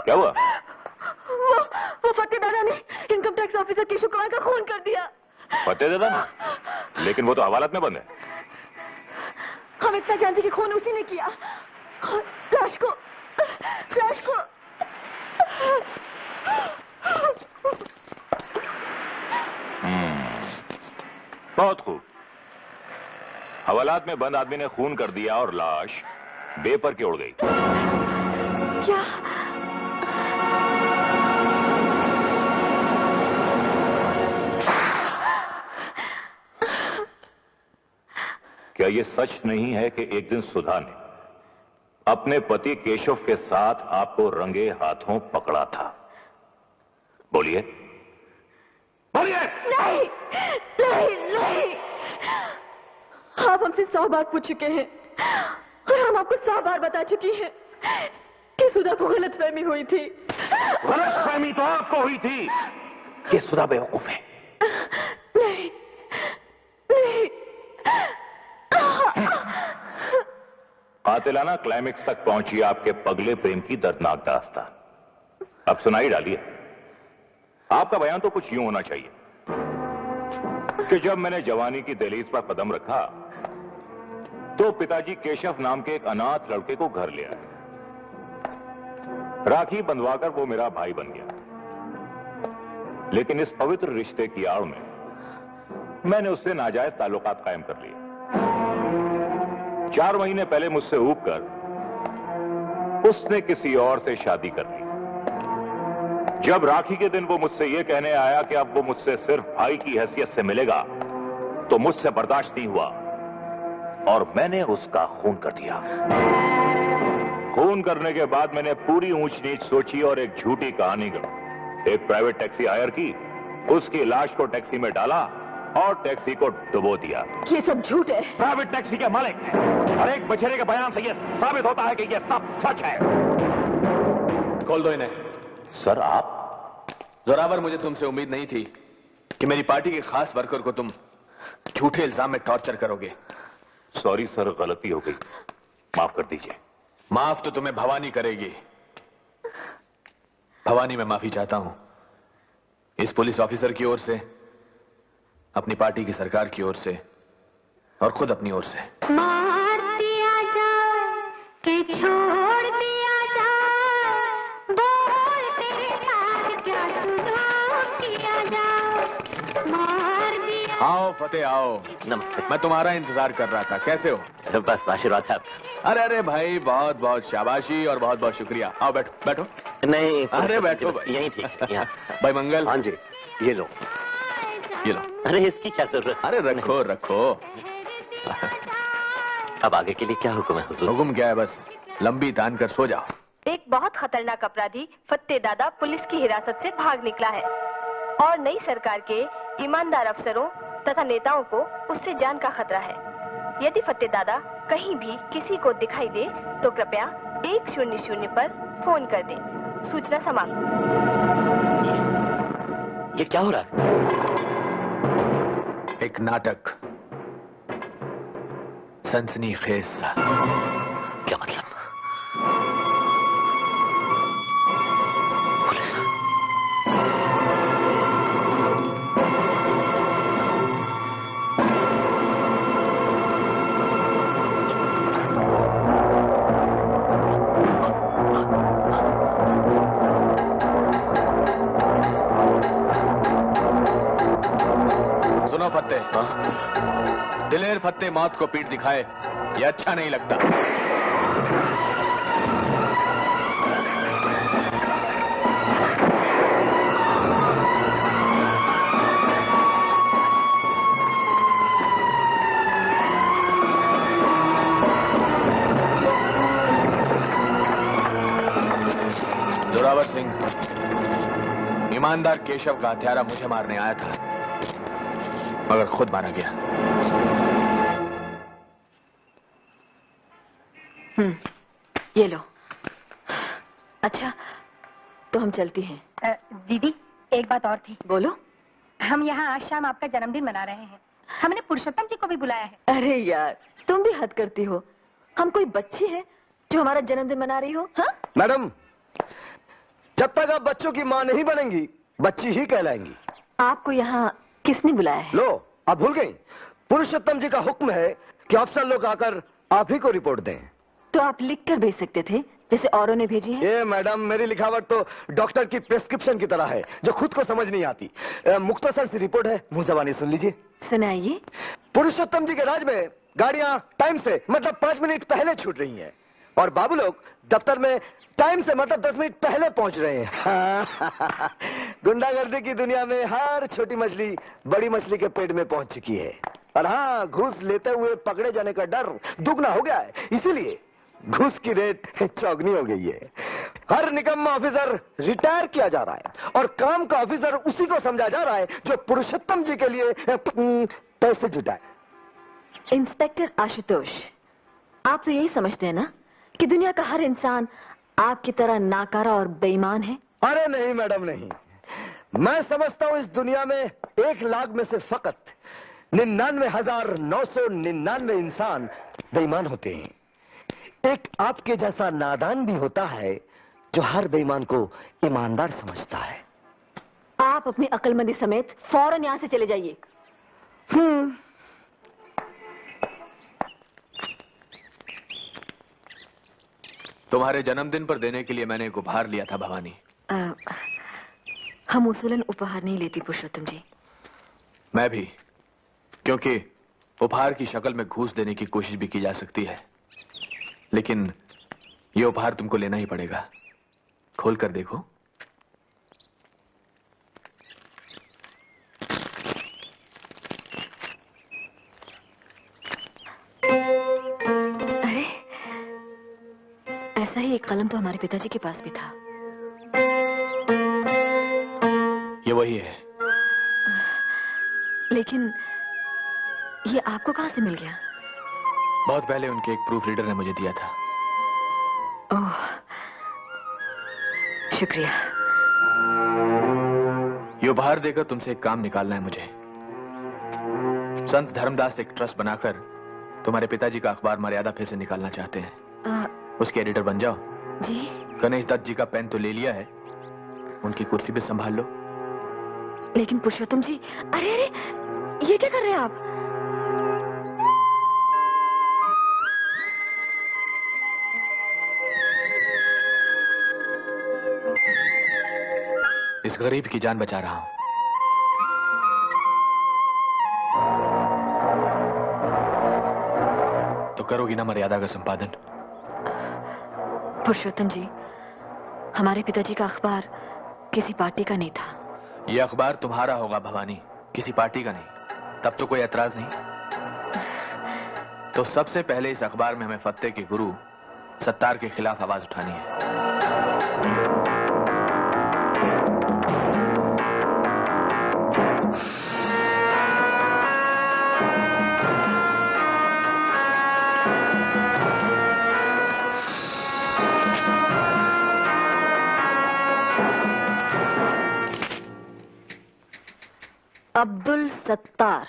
क्या हुआ? वो फतेह दादा ने income tax officer Keshav Kumar का खून कर दिया। फतेह दादा ने? लेकिन वो तो हवालात में बंद है। हम इतना जानते कि खून उसी ने किया। लाश को बहुत खूब। हवालात में बंद आदमी ने खून कर दिया और लाश बेपर के उड़ गई। क्या? क्या ये सच नहीं है कि एक दिन सुधा ने अपने पति केशव के साथ आपको रंगे हाथों पकड़ा था? बोलिए बोलिए। नहीं नहीं नहीं, आप हमसे 100 बार पूछ चुके हैं और हम आपको 100 बार बता चुकी हैं कि सुधा को गलतफहमी हुई थी। गलतफहमी तो आपको हुई थी कि सुधा बेवकूफ है। नहीं नहीं। कातिलाना क्लाइमेक्स तक पहुंची आपके पगले प्रेम की दर्दनाक दास्तान। अब सुनाई डालिए। आपका बयान तो कुछ यूं होना चाहिए कि जब मैंने जवानी की दहलीज पर कदम रखा तो पिताजी केशव नाम के एक अनाथ लड़के को घर ले आए। राखी बंधवाकर वो मेरा भाई बन गया। लेकिन इस पवित्र रिश्ते की आड़ में मैंने उससे नाजायज ताल्लुकात कायम कर लिए। 4 महीने पहले मुझसे ऊब कर उसने किसी और से शादी कर ली। जब राखी के दिन वो मुझसे ये कहने आया कि अब वो मुझसे सिर्फ भाई की हैसियत से मिलेगा तो मुझसे बर्दाश्त नहीं हुआ और मैंने उसका खून कर दिया। खून करने के बाद मैंने पूरी ऊंच नीच सोची और एक झूठी कहानी गढ़ी। एक प्राइवेट टैक्सी हायर की, उसकी लाश को टैक्सी में डाला और टैक्सी को डुबो दिया। ये सब झूठ है। प्राइवेट टैक्सी के मालिक और एक बछड़े के बयान से यह साबित होता है कि यह सब सच है। खोल दो इन्हें। सर आप? जोरावर, मुझे तुमसे उम्मीद नहीं थी कि मेरी पार्टी के खास वर्कर को तुम झूठे इल्जाम में टॉर्चर करोगे। सॉरी सर, गलती हो गई, माफ कर दीजिए। माफ तो तुम्हें भवानी करेगी। भवानी, मैं माफी चाहता हूं इस पुलिस ऑफिसर की ओर से, अपनी पार्टी की सरकार की ओर से और खुद अपनी ओर से। मार दिया जाए कि छोड़ दिया जाए, बोल तेरे साथ क्या सुलूक किया जाए। मार दिया। आओ फतेह आओ। नमस्ते। मैं तुम्हारा इंतजार कर रहा था। कैसे हो? बस आशीर्वाद है। अरे भाई, बहुत बहुत शाबाशी और बहुत बहुत शुक्रिया। आओ बैठो बैठो। नहीं, अरे बैठो भाई। यही ठीक यहाँ। भाई मंगल। हाँ जी, ये लो। ये लो। अरे इसकी क्या जरूरत? अरे रखो रखो। अब आगे के लिए क्या हुक्म है हुजूर? हुक्म क्या है, बस लंबी तान कर सो जाओ। एक बहुत खतरनाक अपराधी फतेह दादा पुलिस की हिरासत से भाग निकला है और नई सरकार के ईमानदार अफसरों तथा नेताओं को उससे जान का खतरा है। यदि फतेह दादा कहीं भी किसी को दिखाई दे तो कृपया 100 पर फोन कर दें। सूचना समाप्त। ये क्या हो रहा है? एक नाटक, सनसनीखेज सा। क्या मतलब? पुलिस? सुनो फतेह, दिलेर फतेह मौत को पीठ दिखाए ये अच्छा नहीं लगता। जोरावर सिंह, ईमानदार केशव का हत्यारा मुझे मारने आया था मगर खुद मारा गया। ये लो। अच्छा, तो हम चलती हैं। दीदी, एक बात और थी। बोलो। हम यहाँ आज शाम आपका जन्मदिन मना रहे हैं। हमने पुरुषोत्तम जी को भी बुलाया है। अरे यार, तुम भी हद करती हो। हम कोई बच्ची हैं जो हमारा जन्मदिन मना रही हो? हाँ? मैडम, जब तक आप बच्चों की मां नहीं बनेंगी, बच्ची ही कहलाएंगी। आपको यहाँ किसने बुलाया है? लो, आप भूल गई? पुरुषोत्तम जी का हुक्म है कि अफसर लोग आकर आप ही को रिपोर्ट दें। तो आप लिख कर भेज सकते थे, जैसे औरों ने भेजी है। ये मैडम, मेरी लिखावट तो डॉक्टर की प्रेस्क्रिप्शन की तरह है, जो खुद को समझ नहीं आती। मुख्तसर सी रिपोर्ट है, मुंह ज़बानी सुन लीजिए। सुनाइए। पुरुषोत्तम जी के राज में गाड़ियां टाइम से मतलब 5 मिनट पहले छूट रही हैं, और बाबू लोग दफ्तर में टाइम से मतलब 10 मिनट पहले पहुंच रहे हैं। गुंडागर्दी की दुनिया में हर छोटी मछली बड़ी मछली के पेट में पहुंच चुकी है। और हाँ, घूस लेते हुए पकड़े जाने का डर दुगना हो गया है, इसीलिए घूस की रेट चौगनी हो गई है। हर निकम्मा ऑफिसर रिटायर किया जा रहा है, और काम का ऑफिसर उसी को समझा जा रहा है जो पुरुषोत्तम जी के लिए पैसे जुटाए। इंस्पेक्टर आशुतोष, आप तो यही समझते हैं ना कि दुनिया का हर इंसान आपकी तरह नाकारा और बेईमान है? अरे नहीं मैडम, नहीं। मैं समझता हूं इस दुनिया में 1 लाख में से फकत 99,999 इंसान बेईमान होते हैं। एक आपके जैसा नादान भी होता है जो हर बेईमान को ईमानदार समझता है। आप अपनी अक्लमंदी समेत फौरन यहां से चले जाइए। तुम्हारे जन्मदिन पर देने के लिए मैंने एक उपहार लिया था भवानी। हम उसूलन उपहार नहीं लेती पुरुषोत्तम जी। मैं भी, क्योंकि उपहार की शक्ल में घूस देने की कोशिश भी की जा सकती है, लेकिन यह उपहार तुमको लेना ही पड़ेगा। खोल कर देखो। अरे, ऐसा ही एक कलम तो हमारे पिताजी के पास भी था। ये वही है। लेकिन ये आपको कहां से मिल गया? बहुत पहले उनके एक प्रूफ रीडर ने मुझे दिया था। ओह, शुक्रिया। ये उपहार देकर तुमसे एक काम निकालना है मुझे। संत धर्मदास एक ट्रस्ट बनाकर तुम्हारे पिताजी का अखबार मर्यादा फिर से निकालना चाहते हैं। उसके एडिटर बन जाओ। जी? गणेश दत्त जी का पेन तो ले लिया है, उनकी कुर्सी भी संभाल लो। लेकिन पुरुषोत्तम जी, अरे अरे, ये क्या कर रहे हैं आप? इस गरीब की जान बचा रहा हूं। तो करोगी ना मर्यादा का संपादन? पुरुषोत्तम जी, हमारे पिताजी का अखबार किसी पार्टी का नहीं था। यह अखबार तुम्हारा होगा भवानी, किसी पार्टी का नहीं। तब तो कोई ऐतराज नहीं। तो सबसे पहले इस अखबार में हमें फत्ते के गुरु सत्तार के खिलाफ आवाज उठानी है। अब्दुल सत्तार,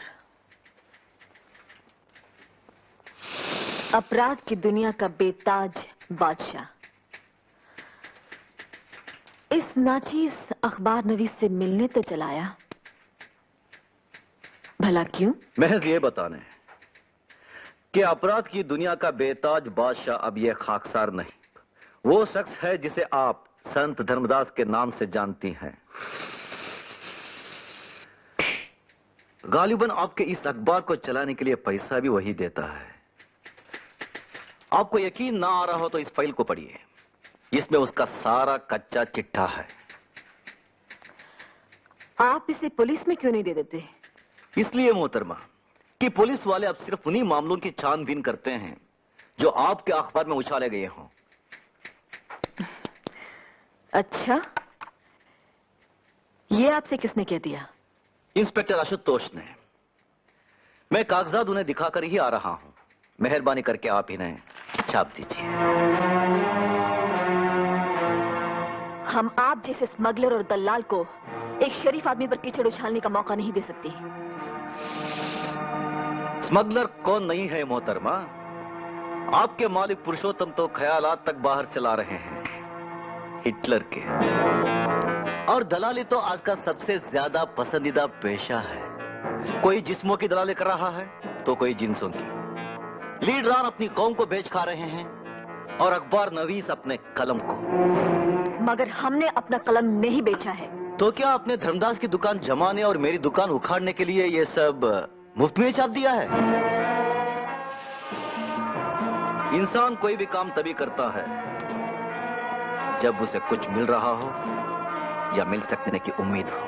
अपराध की दुनिया का बेताज बादशाह, इस नाचीज अखबार नवीस से मिलने तो चलाया, भला क्यों? महज ये बताने कि अपराध की दुनिया का बेताज बादशाह अब यह खाकसार नहीं, वो शख्स है जिसे आप संत धर्मदास के नाम से जानती हैं। गालिबन आपके इस अखबार को चलाने के लिए पैसा भी वही देता है। आपको यकीन ना आ रहा हो तो इस फाइल को पढ़िए, इसमें उसका सारा कच्चा चिट्ठा है। आप इसे पुलिस में क्यों नहीं दे देते? इसलिए मोहतरमा कि पुलिस वाले अब सिर्फ उन्हीं मामलों की छानबीन करते हैं जो आपके अखबार में उछाले गए हों। अच्छा, ये आपसे किसने कह दिया? इंस्पेक्टर आशुतोष ने। मैं कागजात उन्हें दिखाकर ही आ रहा हूं। मेहरबानी करके आप इन्हें छाप दीजिए। हम आप जैसे स्मगलर और दलाल को एक शरीफ आदमी पर कीचड़ उछालने का मौका नहीं दे सकते। स्मगलर कौन नहीं है मोहतरमा? आपके मालिक पुरुषोत्तम तो ख्यालात तक बाहर चला रहे हैं, हिटलर के। और दलाली तो आज का सबसे ज्यादा पसंदीदा पेशा है। कोई जिस्मों की दलाली कर रहा है तो कोई जिन्सों की। लीडरान अपनी कौम को बेच खा रहे हैं और अखबार नवीस अपने कलम को। मगर हमने अपना कलम नहीं बेचा है। तो क्या आपने धर्मदास की दुकान जमाने और मेरी दुकान उखाड़ने के लिए ये सब मुफ्त में छाप दिया है? इंसान कोई भी काम तभी करता है जब उसे कुछ मिल रहा हो या मिल सकने की उम्मीद हो।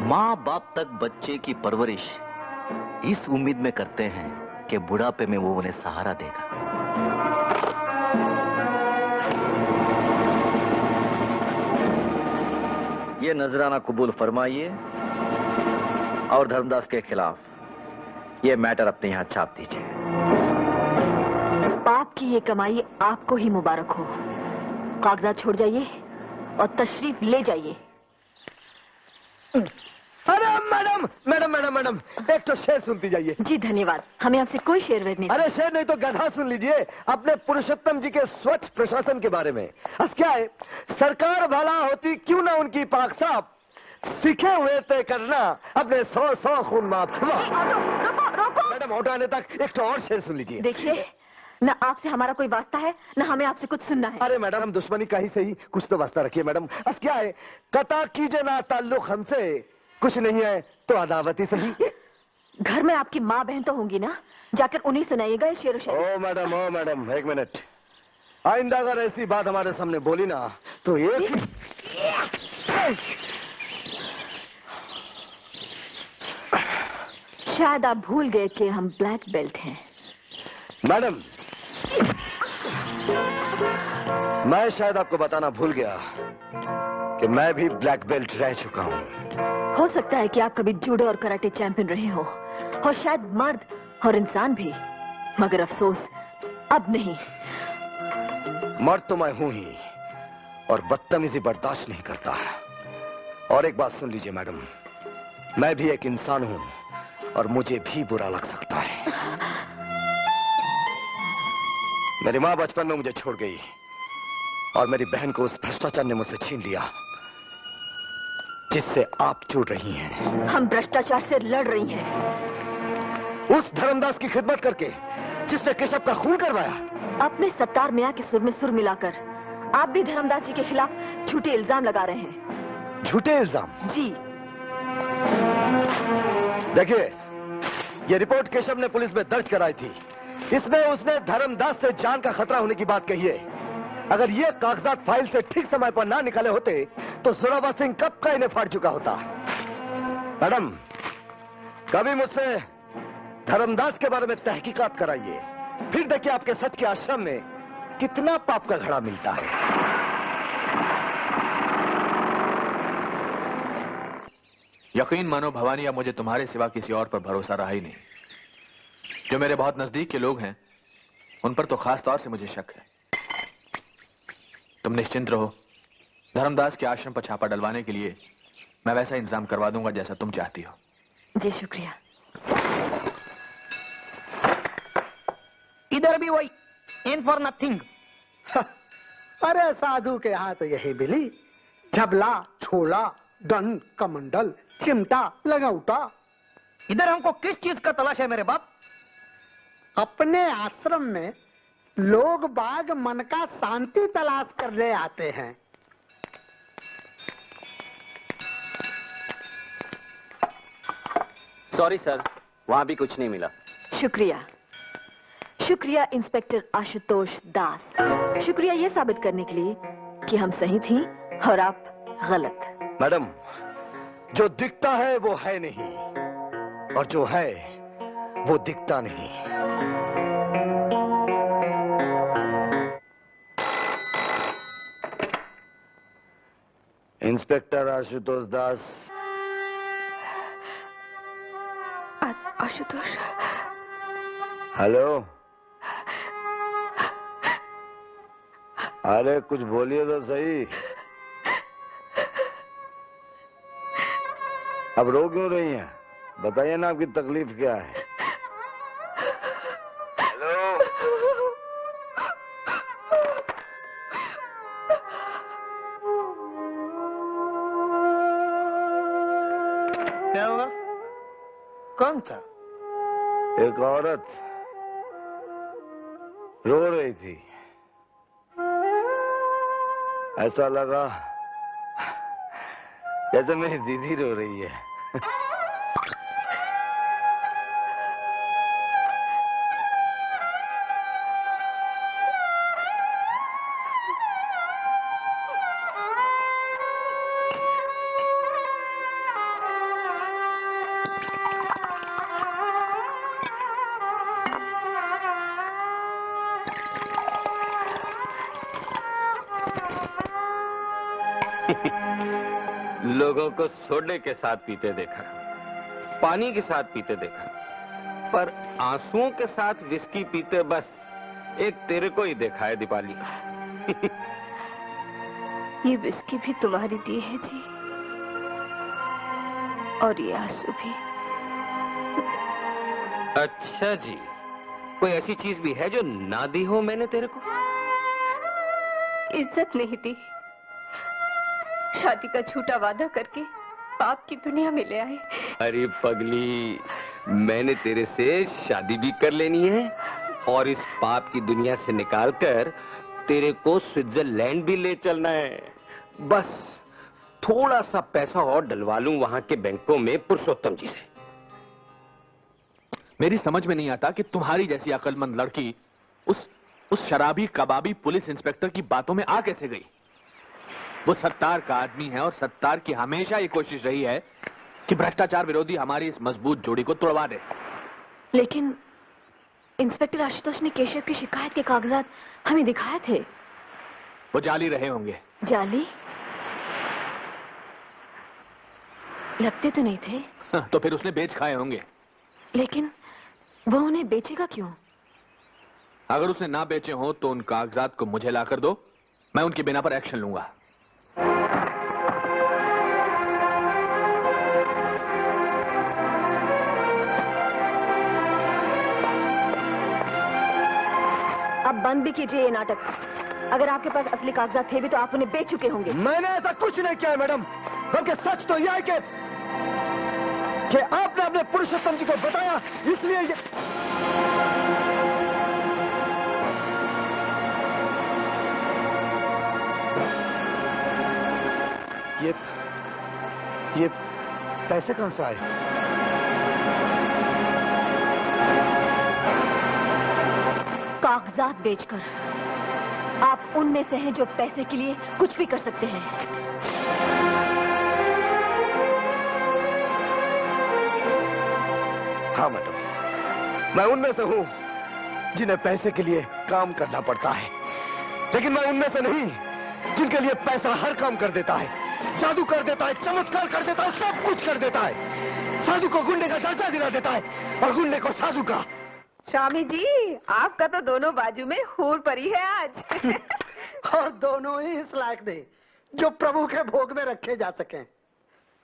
माँ बाप तक बच्चे की परवरिश इस उम्मीद में करते हैं कि बुढ़ापे में वो उन्हें सहारा देगा। ये नजराना कबूल फरमाइए और धर्मदास के खिलाफ ये मैटर अपने यहां छाप दीजिए। बाप की ये कमाई आपको ही मुबारक हो। कागजात छोड़ जाइए और तशरीफ ले जाइए। अरे मैडम मैडम मैडम मैडम, एक तो शेर सुनती जाइए। जी धन्यवाद, हमें आपसे कोई शेर वेद नहीं। अरे शेर नहीं तो गधा सुन लीजिए, अपने पुरुषोत्तम जी के स्वच्छ प्रशासन के बारे में। अब क्या है, सरकार भला होती क्यों ना उनकी पाक साफ, सीखे हुए तय करना अपने 100 खून माफ। मैडम ऑटो आने तक एक तो और शेर सुन लीजिए। देखिए, न आपसे हमारा कोई वास्ता है, न हमें आपसे कुछ सुनना है। अरे मैडम, दुश्मनी का ही सही कुछ तो वास्ता रखिए मैडम। अब क्या है, कता कीजिए ना ताल्लुक हमसे, कुछ नहीं है तो अदावत ही सही। घर में आपकी माँ बहन तो होंगी ना, जाकर उन्हीं सुनाइएगा ये शेर शायरी। ओ मैडम एक मिनट, आइंदा अगर ऐसी बात हमारे सामने बोली ना तो एक शायद आप भूल गए कि हम ब्लैक बेल्ट हैं। मैडम, मैं शायद आपको बताना भूल गया कि मैं भी ब्लैक बेल्ट रह चुका हूँ। हो सकता है कि आप कभी जूडो और कराटे चैंपियन रहे हो, और शायद मर्द और इंसान भी, मगर अफसोस अब नहीं। मर्द तो मैं हूं ही, और बदतमीजी बर्दाश्त नहीं करता। और एक बात सुन लीजिए मैडम, मैं भी एक इंसान हूं और मुझे भी बुरा लग सकता है। मेरी माँ बचपन में मुझे छोड़ गई और मेरी बहन को उस भ्रष्टाचार ने मुझसे छीन लिया जिससे आप जुड़ रही हैं। हम भ्रष्टाचार से लड़ रही हैं। उस धर्मदास की खिदमत करके जिसने केशव का खून करवाया। अपने सत्तार मियाँ के सुर में सुर मिलाकर आप भी धर्मदास जी के खिलाफ झूठे इल्जाम लगा रहे हैं। झूठे इल्जाम? जी। देखिए, ये रिपोर्ट केशव ने पुलिस में दर्ज कराई थी। इसमें उसने धर्मदास से जान का खतरा होने की बात कही है। अगर ये कागजात फाइल से ठीक समय पर ना निकाले होते तो जोरावर सिंह कब का इन्हें फाड़ चुका होता। मैडम, कभी मुझसे धर्मदास के बारे में तहकीकात कराइए, फिर देखिए आपके सच के आश्रम में कितना पाप का घड़ा मिलता है। यकीन मानो भवानी, अब मुझे तुम्हारे सिवा किसी और पर भरोसा रहा ही नहीं। जो मेरे बहुत नजदीक के लोग हैं उन पर तो खास तौर से मुझे शक है। तुम निश्चिंत रहो, धर्मदास के आश्रम पर छापा डलवाने के लिए मैं वैसा इंतजाम करवा दूंगा जैसा तुम चाहती हो। जी शुक्रिया। इधर भी वही इन फॉर नथिंग। अरे साधु के यहाँ तो यही मिली, झबला, छोला, डन, कमंडल, चिमटा, लगौटा। इधर हमको किस चीज का तलाश है मेरे बाप? अपने आश्रम में लोग बाग मन का शांति तलाश करने आते हैं। सॉरी सर, वहां भी कुछ नहीं मिला। शुक्रिया। शुक्रिया इंस्पेक्टर आशुतोष दास। शुक्रिया ये साबित करने के लिए कि हम सही थी और आप गलत। मैडम, जो दिखता है वो है नहीं, और जो है वो दिखता नहीं। इंस्पेक्टर आशुतोष दास। आशुतोष। हेलो। अरे कुछ बोलिए तो सही। अब रो क्यों रही हैं? बताइए ना, आपकी तकलीफ क्या है? हेलो। क्या हुआ? कौन था? एक औरत रो रही थी। ऐसा लगा जैसे मेरी दीदी रो रही है। लोगों को सोडे के साथ पीते देखा, पानी के साथ पीते देखा, पर आंसुओं के साथ विस्की पीते बस एक तेरे को ही देखा है दीपाली। ये विस्की भी तुम्हारी दी है जी, और ये आंसू भी। अच्छा जी, कोई ऐसी चीज भी है जो ना दी हो मैंने तेरे को? इज्जत नहीं दी, शादी का झूठा वादा करके पाप की दुनिया में ले आए। अरे पगली, मैंने तेरे से शादी भी कर लेनी है और इस पाप की दुनिया से निकालकर तेरे को स्विट्जरलैंड भी ले चलना है। बस थोड़ा सा पैसा और डलवा लूं वहां के बैंकों में पुरुषोत्तम जी से। मेरी समझ में नहीं आता कि तुम्हारी जैसी अक्लमंद लड़की उस शराबी कबाबी पुलिस इंस्पेक्टर की बातों में आ कैसे गई। वो सत्तार का आदमी है और सत्तार की हमेशा ये कोशिश रही है कि भ्रष्टाचार विरोधी हमारी इस मजबूत जोड़ी को तोड़वा दे। लेकिन इंस्पेक्टर आशुतोष ने केशव की शिकायत के कागजात हमें दिखाए थे। वो जाली रहे होंगे। जाली? लगते तो नहीं थे। तो फिर उसने बेच खाए होंगे। लेकिन वो उन्हें बेचेगा क्यों? अगर उसने ना बेचे हो तो उन कागजात को मुझे ला कर दो, मैं उनके बिना पर एक्शन लूंगा। अब बंद भी कीजिए ये नाटक। अगर आपके पास असली कागजात थे भी तो आप उन्हें बेच चुके होंगे। मैंने ऐसा कुछ नहीं किया है मैडम, बल्कि सच तो यह है कि आपने अपने पुरुषोत्तम जी को बताया, इसलिए ये पैसे कहां से आए? कागजात बेचकर आप उनमें से हैं जो पैसे के लिए कुछ भी कर सकते हैं। हाँ मैडम, मैं उनमें से हूं जिन्हें पैसे के लिए काम करना पड़ता है, लेकिन मैं उनमें से नहीं जिनके लिए पैसा हर काम कर देता है, जादू कर देता है, चमत्कार कर देता है, सब कुछ कर देता है। साधु को गुंडे का दर्जा दिला देता है और गुंडे को साधु का। स्वामी जी, आपका तो दोनों बाजू में हूर पड़ी है आज। और दोनों ही इस लायक नहीं जो प्रभु के भोग में रखे जा सकें।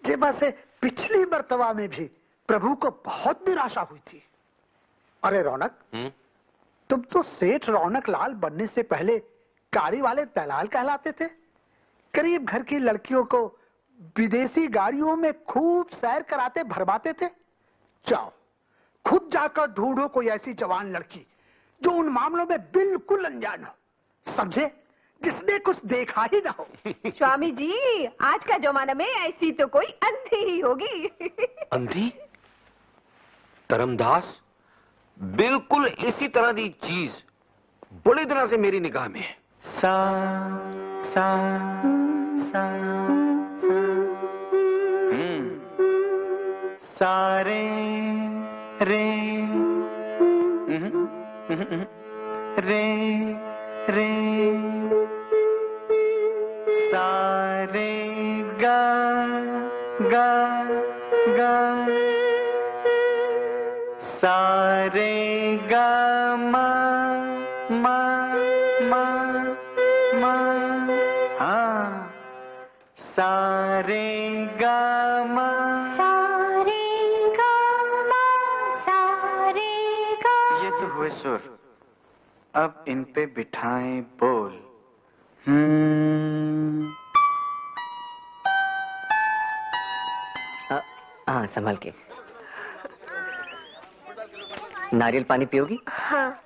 जेबा से पिछली मर्तबा में भी प्रभु को बहुत निराशा हुई थी। अरे रौनक, तुम तो सेठ रौनक लाल बनने से पहले गाड़ी वाले दलाल कहलाते थे। करीब घर की लड़कियों को विदेशी गाड़ियों में खूब सैर कराते भरमाते थे। जाओ खुद जाकर ढूंढो कोई ऐसी जवान लड़की जो उन मामलों में बिल्कुल अनजान हो, समझे, जिसने कुछ देखा ही ना हो। स्वामी जी, आज का जमाना में ऐसी तो कोई अंधी ही होगी। अंधी? धर्मदास, बिल्कुल इसी तरह की चीज बड़ी तरह से मेरी निगाह में है। सा सा सा सारे रे रे रे सारे गा गा गा सारे गा मा मा मा मा हाँ सारे गा मा हुए सुर, अब इन पे बिठाएं बोल। हाँ संभल के। नारियल पानी पियोगी? हाँ।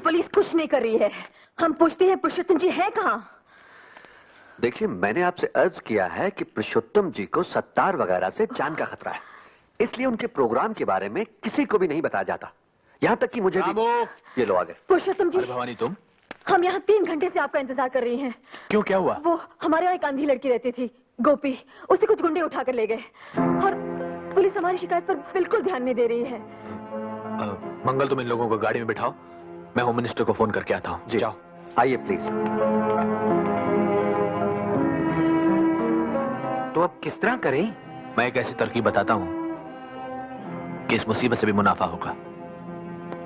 पुलिस कुछ नहीं कर रही है। हम पूछते हैं पुरुषोत्तम जी है कहाँ? देखिए, मैंने आपसे अर्ज किया है कि पुरुषोत्तम जी को सत्तार वगैरह से जान का खतरा है, इसलिए उनके प्रोग्राम के बारे में किसी को भी नहीं बताया जाता, यहाँ तक कि मुझे भी। ये लो आ गए। पुरुषोत्तम जी। भवानी तुम हम यहाँ 3 घंटे से आपका इंतजार कर रही हैं। क्यों, क्या हुआ? वो हमारे यहाँ एक अंधी लड़की रहती थी, गोपी। उसे कुछ गुंडे उठा कर ले गए और पुलिस हमारी शिकायत पर बिल्कुल ध्यान नहीं दे रही है। मंगल, तुम इन लोगों को गाड़ी में बिठाओ, मैं होम मिनिस्टर को फोन करके आता हूँ। जी जाओ। आइए प्लीज। तो अब किस तरह करें? मैं एक ऐसी तरकीब बताता हूँ कि इस मुसीबत से भी मुनाफा होगा।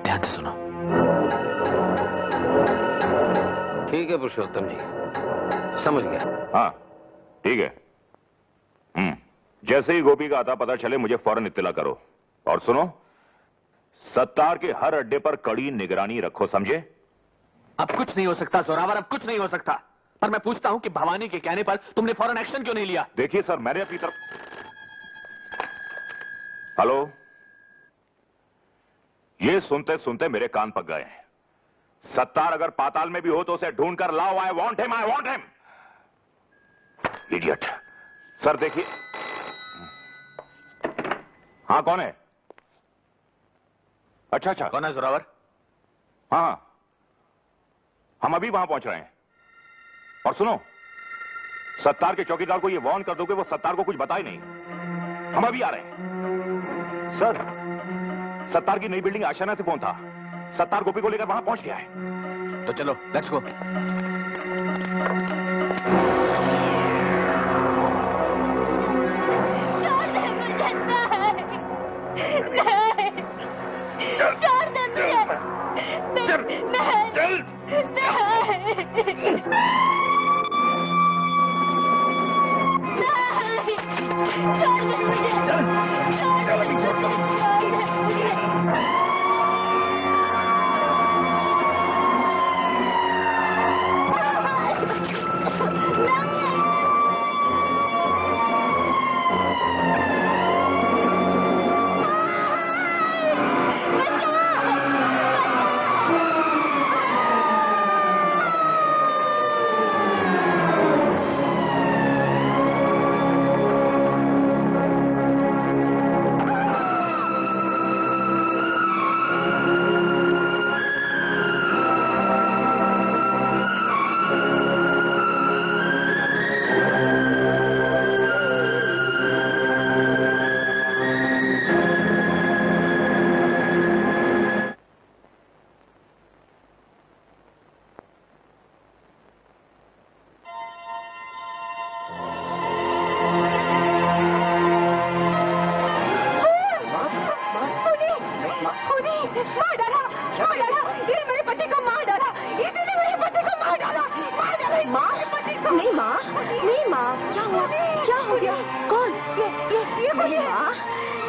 ध्यान से सुनो। ठीक है पुरुषोत्तम जी, समझ गया। हाँ ठीक है। जैसे ही गोपी का आता पता चले मुझे फौरन इत्तला करो। और सुनो, सत्तार के हर अड्डे पर कड़ी निगरानी रखो, समझे? अब कुछ नहीं हो सकता जोरावर, अब कुछ नहीं हो सकता। पर मैं पूछता हूँ कि भवानी के कहने पर तुमने फौरन एक्शन क्यों नहीं लिया? देखिए सर, मैंने अपनी तरफ। हेलो, ये सुनते सुनते मेरे कान पक गए हैं। सत्तार अगर पाताल में भी हो तो उसे ढूंढ कर लाओ। I want him, I want him. Idiot. Sir देखिए। हाँ कौन है? अच्छा अच्छा, कौन है जोरावर? हाँ हम अभी वहां पहुंच रहे हैं। और सुनो, सत्तार के चौकीदार को ये वार्न कर दो कि वो सत्तार को कुछ बताए नहीं। हम अभी आ रहे हैं। सर, सत्तार की नई बिल्डिंग आशाना से फोन था। सत्तार गोपी को लेकर वहां पहुंच गया है। तो चलो, लेट्स गो।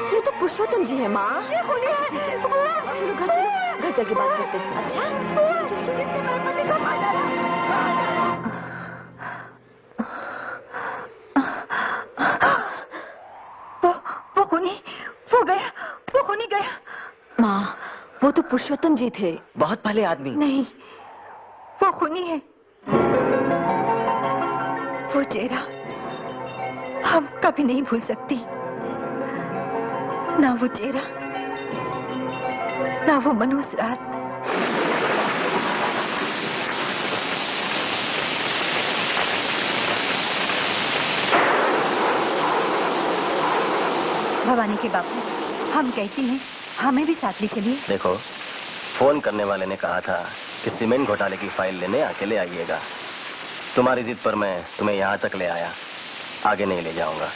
ये तो पुरुषोत्तम जी है माँ। चलो घर चल के बात करते हैं। वो खूनी गया। माँ, वो तो पुरुषोत्तम जी थे, बहुत भले आदमी। नहीं, वो खूनी है। वो चेहरा हम कभी नहीं भूल सकती। ना वो चेहरा, ना वो मनहूस रात। भवानी के बापू, हम कहती हैं हमें भी साथ ले चलिए। देखो, फोन करने वाले ने कहा था कि सीमेंट घोटाले की फाइल लेने अकेले आइएगा। तुम्हारी जिद पर मैं तुम्हें यहाँ तक ले आया, आगे नहीं ले जाऊंगा।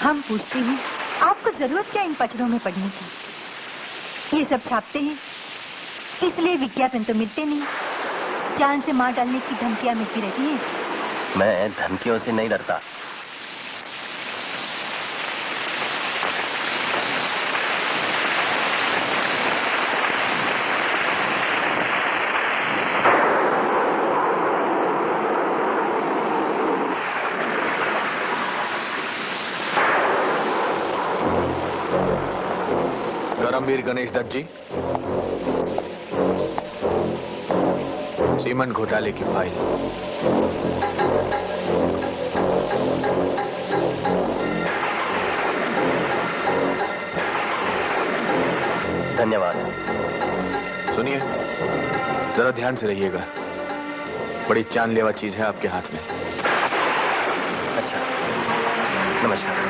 हम पूछते हैं आपको जरूरत क्या इन पचड़ों में पड़ने की? ये सब छापते हैं, इसलिए विज्ञापन तो मिलते नहीं, जान से मार डालने की धमकियां मिलती रहती हैं। मैं धमकियों से नहीं डरता। करमवीर गणेश दत्त जी, सीमेंट घोटाले की फाइल। धन्यवाद। सुनिए, जरा ध्यान से रहिएगा। बड़ी जानलेवा चीज है आपके हाथ में। अच्छा, नमस्कार।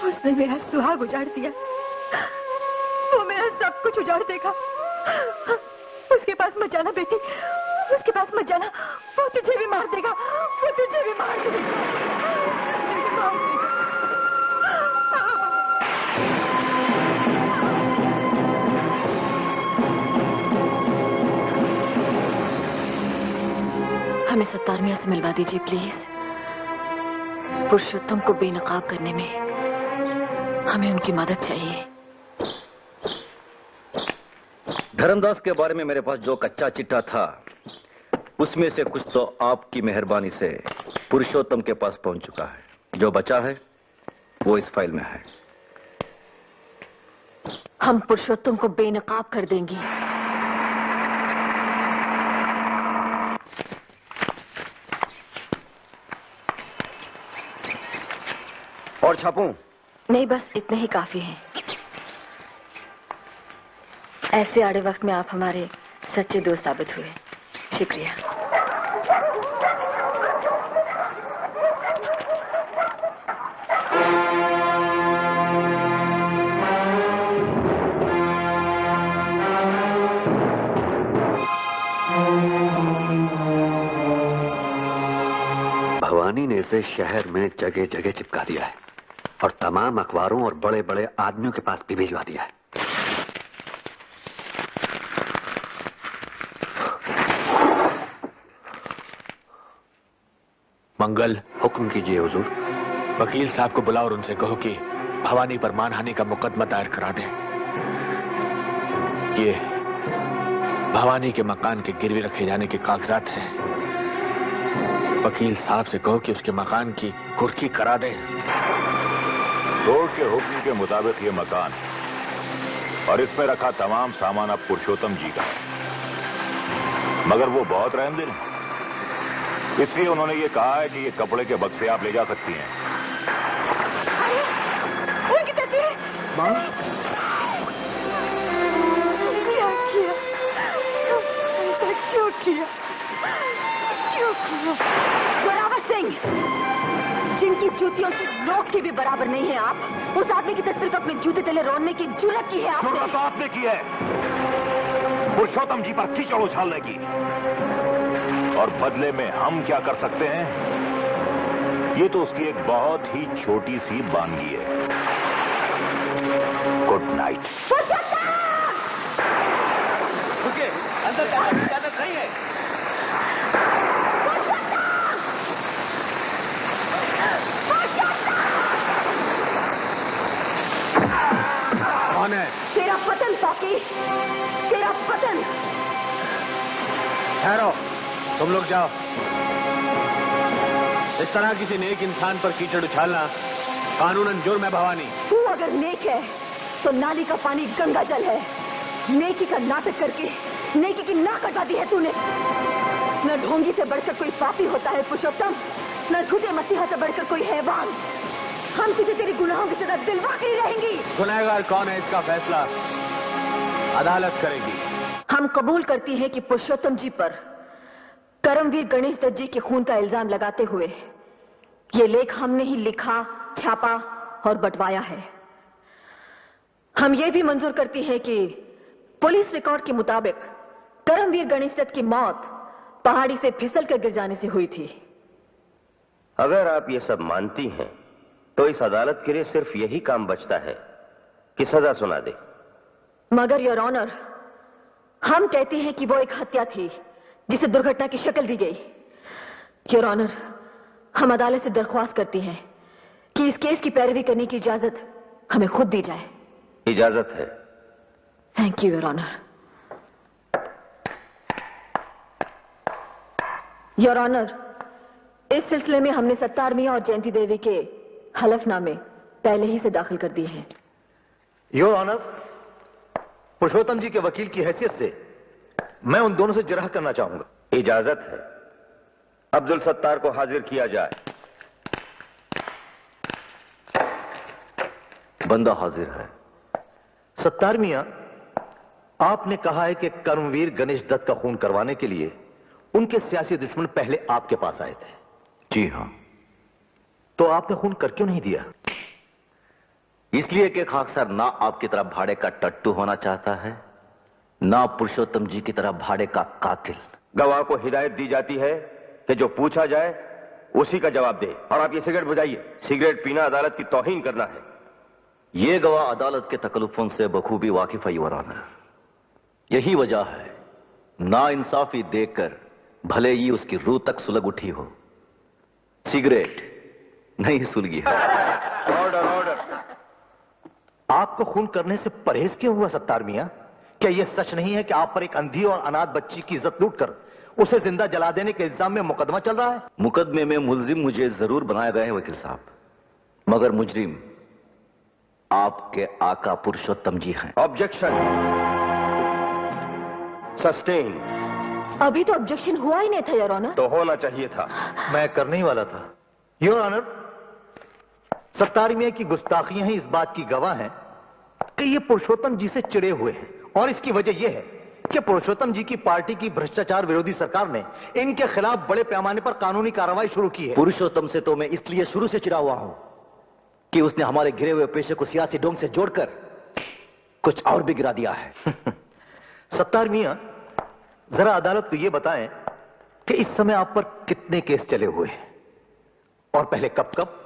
उसने मेरा सुहाग उजाड़ दिया, वो मेरा सब कुछ उजाड़ देगा। उसके पास मत जाना बेटी, उसके पास मत जाना, वो तुझे भी मार देगा, वो तुझे भी मार देगा, तुझे भी मार देगा। हमें सत्तार मियां से मिलवा दीजिए प्लीज। पुरुषोत्तम को बेनकाब करने में हमें उनकी मदद चाहिए। धर्मदास के बारे में मेरे पास जो कच्चा चिट्ठा था उसमें से कुछ तो आपकी मेहरबानी से पुरुषोत्तम के पास पहुंच चुका है। जो बचा है वो इस फाइल में है। हम पुरुषोत्तम को बेनकाब कर देंगे। और छापूं? नहीं, बस इतने ही काफी हैं। ऐसे आड़े वक्त में आप हमारे सच्चे दोस्त साबित हुए। शुक्रिया। भवानी ने इसे शहर में जगह जगह चिपका दिया है और तमाम अखबारों और बड़े बड़े आदमियों के पास भी भिजवा दिया है। मंगल, हुक्म कीजिए हुजूर। वकील साहब को बुलाओ और उनसे कहो कि भवानी पर मानहानि का मुकदमा दायर करा दें। ये भवानी के मकान के गिरवी रखे जाने के कागजात हैं। वकील साहब से कहो कि उसके मकान की कुर्की करा दें। कोर्ट के हुक्म के मुताबिक ये मकान और इसमें रखा तमाम सामान अब पुरुषोत्तम जी का है, मगर वो बहुत रहमदिल हैं, इसलिए उन्होंने ये कहा है कि ये कपड़े के बक्से आप ले जा सकती हैं। उनकी तस्वीर। माँ, क्या किया? क्यों किया? क्यों किया? जोरावर सिंह, जिनकी जूतियों से लोग की भी बराबर नहीं है आप, उस आदमी की तस्वीर को अपने जूते तले रोने की जुर्रत की है आपने। जुर्रत तो आपने की है पुरुषोत्तम जी पर कीचड़ उछालने की, और बदले में हम क्या कर सकते हैं ये तो उसकी एक बहुत ही छोटी सी बानगी है। Good night. रुकिए, अंदर जाने की इजाजत नहीं है। कौन है? तेरा पतन साकी, तेरा पतन। ठहरो, तुम लोग जाओ। इस तरह किसी नेक इंसान पर कीचड़ उछालना कानूनन जुर्म है भवानी। तू अगर नेक है तो नाली का पानी गंगा जल है। नेकी का नाटक करके नेकी की नाक कटा दी है तूने। न ढोंगी से बढ़कर कोई पापी होता है पुरुषोत्तम, न झूठे मसीहा से बढ़कर कोई हैवान। हम तुझे तेरे गुनाहों की सजा दिलवा के ही रहेंगी। गुनहगार कौन है इसका फैसला अदालत करेगी। हम कबूल करती हैं कि पुरुषोत्तम जी पर करमवीर गणेश दत्त जी के खून का इल्जाम लगाते हुए ये लेख हमने ही लिखा, छापा और बंटवाया है। हम ये भी मंजूर करती हैं कि पुलिस रिकॉर्ड के मुताबिक करमवीर गणेश दत्त की मौत पहाड़ी से फिसल कर गिर जाने से हुई थी। अगर आप ये सब मानती हैं तो इस अदालत के लिए सिर्फ यही काम बचता है कि सजा सुना दे। मगर योर ऑनर, हम कहते हैं कि वो एक हत्या थी जिसे दुर्घटना की शक्ल दी गई। योर ऑनर, हम अदालत से दरख्वास्त करती हैं कि इस केस की पैरवी करने की इजाजत हमें खुद दी जाए। इजाजत है। Thank you your honour. Your honour, इस सिलसिले में हमने सत्तार मियां और जयंती देवी के हलफनामे पहले ही से दाखिल कर दिए हैं। योर ऑनर, पुरुषोत्तम जी के वकील की हैसियत से मैं उन दोनों से जिरह करना चाहूंगा। इजाजत है। अब्दुल सत्तार को हाजिर किया जाए। बंदा हाजिर है। सत्तार मियां, आपने कहा है कि कर्मवीर गणेश दत्त का खून करवाने के लिए उनके सियासी दुश्मन पहले आपके पास आए थे। जी हां। तो आपने खून कर क्यों नहीं दिया? इसलिए कि खाकसर ना आपकी तरह भाड़े का टट्टू होना चाहता है, ना पुरुषोत्तम जी की तरह भाड़े का कातिल। गवाह को हिदायत दी जाती है कि जो पूछा जाए उसी का जवाब दे। और आप ये सिगरेट बुझाइए। सिगरेट पीना अदालत की तौहीन करना है। ये गवाह अदालत के तकल्लुफों से बखूबी वाकिफ है योर ऑनर। यही वजह है ना इंसाफी देखकर भले ही उसकी रूह तक सुलग उठी हो, सिगरेट नहीं सुलगी है। Order order. आपको खून करने से परहेज क्यों हुआ सत्तार मियां? क्या यह सच नहीं है कि आप पर एक अंधी और अनाथ बच्ची की इज्जत लूटकर उसे जिंदा जला देने के इल्जाम में मुकदमा चल रहा है? मुकदमे में मुलजिम मुझे जरूर बनाए गए हैं वकील साहब, मगर मुजरिम आपके आका पुरुषोत्तम जी हैं। Objection sustain. अभी तो ऑब्जेक्शन हुआ ही नहीं था योर ऑनर। तो होना चाहिए था। मैं करने ही वाला था। योर ऑनर, सत्तार मियां की गुस्ताखियां ही इस बात की गवाह हैं कि ये पुरुषोत्तम जी से चिड़े हुए हैं, और इसकी वजह यह है कि पुरुषोत्तम जी की पार्टी की भ्रष्टाचार विरोधी सरकार ने इनके खिलाफ बड़े पैमाने पर कानूनी कार्रवाई शुरू की है। पुरुषोत्तम से तो मैं इसलिए शुरू से चिड़ा हुआ हूं कि उसने हमारे घिरे हुए पेशे को सियासी ढंग से जोड़कर कुछ और भी गिरा दिया है। सत्तार मियां, जरा अदालत को यह बताएं कि इस समय आप पर कितने केस चले हुए हैं, और पहले कब कब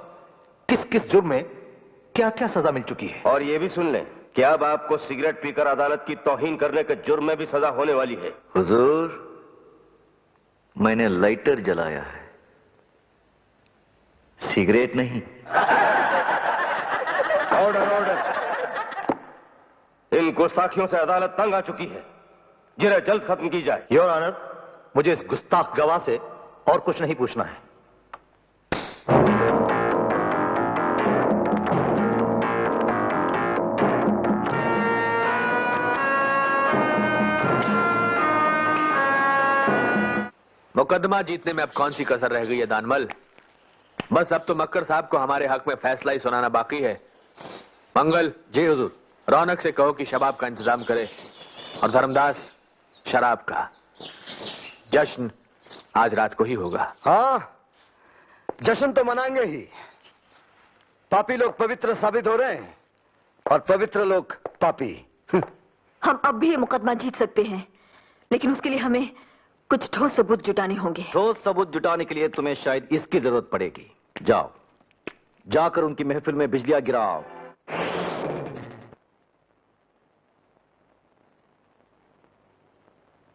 किस किस जुर्म में क्या क्या सजा मिल चुकी है। और यह भी सुन लें कि अब आपको सिगरेट पीकर अदालत की तौहीन करने के जुर्म में भी सजा होने वाली है। हुजूर, मैंने लाइटर जलाया है, सिगरेट नहीं। Order order. इन गुस्ताखियों से अदालत तंग आ चुकी है, जिन्हें जल्द खत्म की जाए। योर ऑनर, मुझे इस गुस्ताख गवाह से और कुछ नहीं पूछना है। मुकदमा जीतने में अब कौन सी कसर रह गई है दानमल? बस अब तो मक्कर साहब को हमारे हक में फैसला ही सुनाना बाकी है। मंगल। जी हुजूर। रौनक से कहो कि शबाब का इंतजाम करे, और धर्मदास शराब का। जश्न आज रात को ही होगा। हाँ, जश्न तो मनाएंगे ही। पापी लोग पवित्र साबित हो रहे हैं और पवित्र लोग पापी। हम अब भी ये मुकदमा जीत सकते हैं, लेकिन उसके लिए हमें कुछ ठोस सबूत जुटाने होंगे। ठोस सबूत जुटाने के लिए तुम्हें शायद इसकी जरूरत पड़ेगी। जाओ, जाकर उनकी महफिल में बिजलियां गिराओ।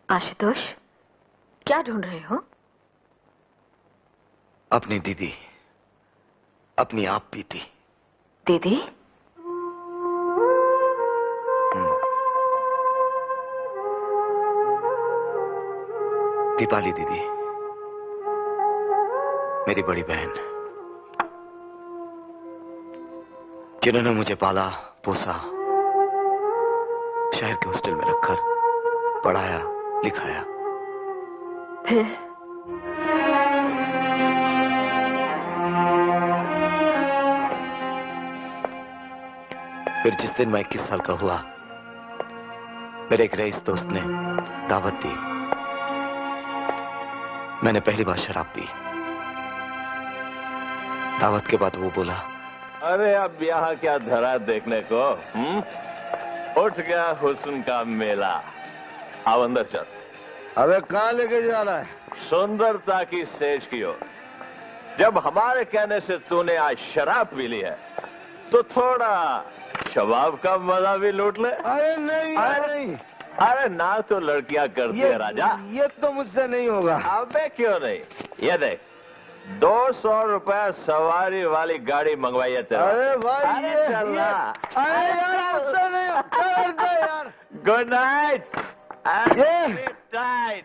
आशुतोष, क्या ढूंढ रहे हो? अपनी दीदी, अपनी आप पीती। दीदी? दीपाली दीदी, मेरी बड़ी बहन, जिन्होंने मुझे पाला पोसा, शहर के हॉस्टल में रखकर पढ़ाया लिखाया। फिर जिस दिन मैं 21 साल का हुआ, मेरे एक रईस दोस्त ने दावत दी। मैंने पहली बार शराब पी। दावत के बाद वो बोला, अरे अब यहाँ क्या धरा देखने को? उठ गया हुस्न का मेला। आओ अंदर चल। अबे कहाँ लेके जा रहा है? सुंदरता की सेज की ओर। जब हमारे कहने से तूने आज शराब पी ली है तो थोड़ा शबाब का मजा भी लूट ले। अरे नहीं, नहीं। अरे ना तो लड़कियां करती है राजा। ये तो मुझसे नहीं होगा। अबे क्यों नहीं? ये देख 200 रुपए सवारी वाली गाड़ी मंगवाई है तेरा। अरे भाई अरे चलना। अरे यार मुझसे नहीं होगा यार। Good night. नाइट।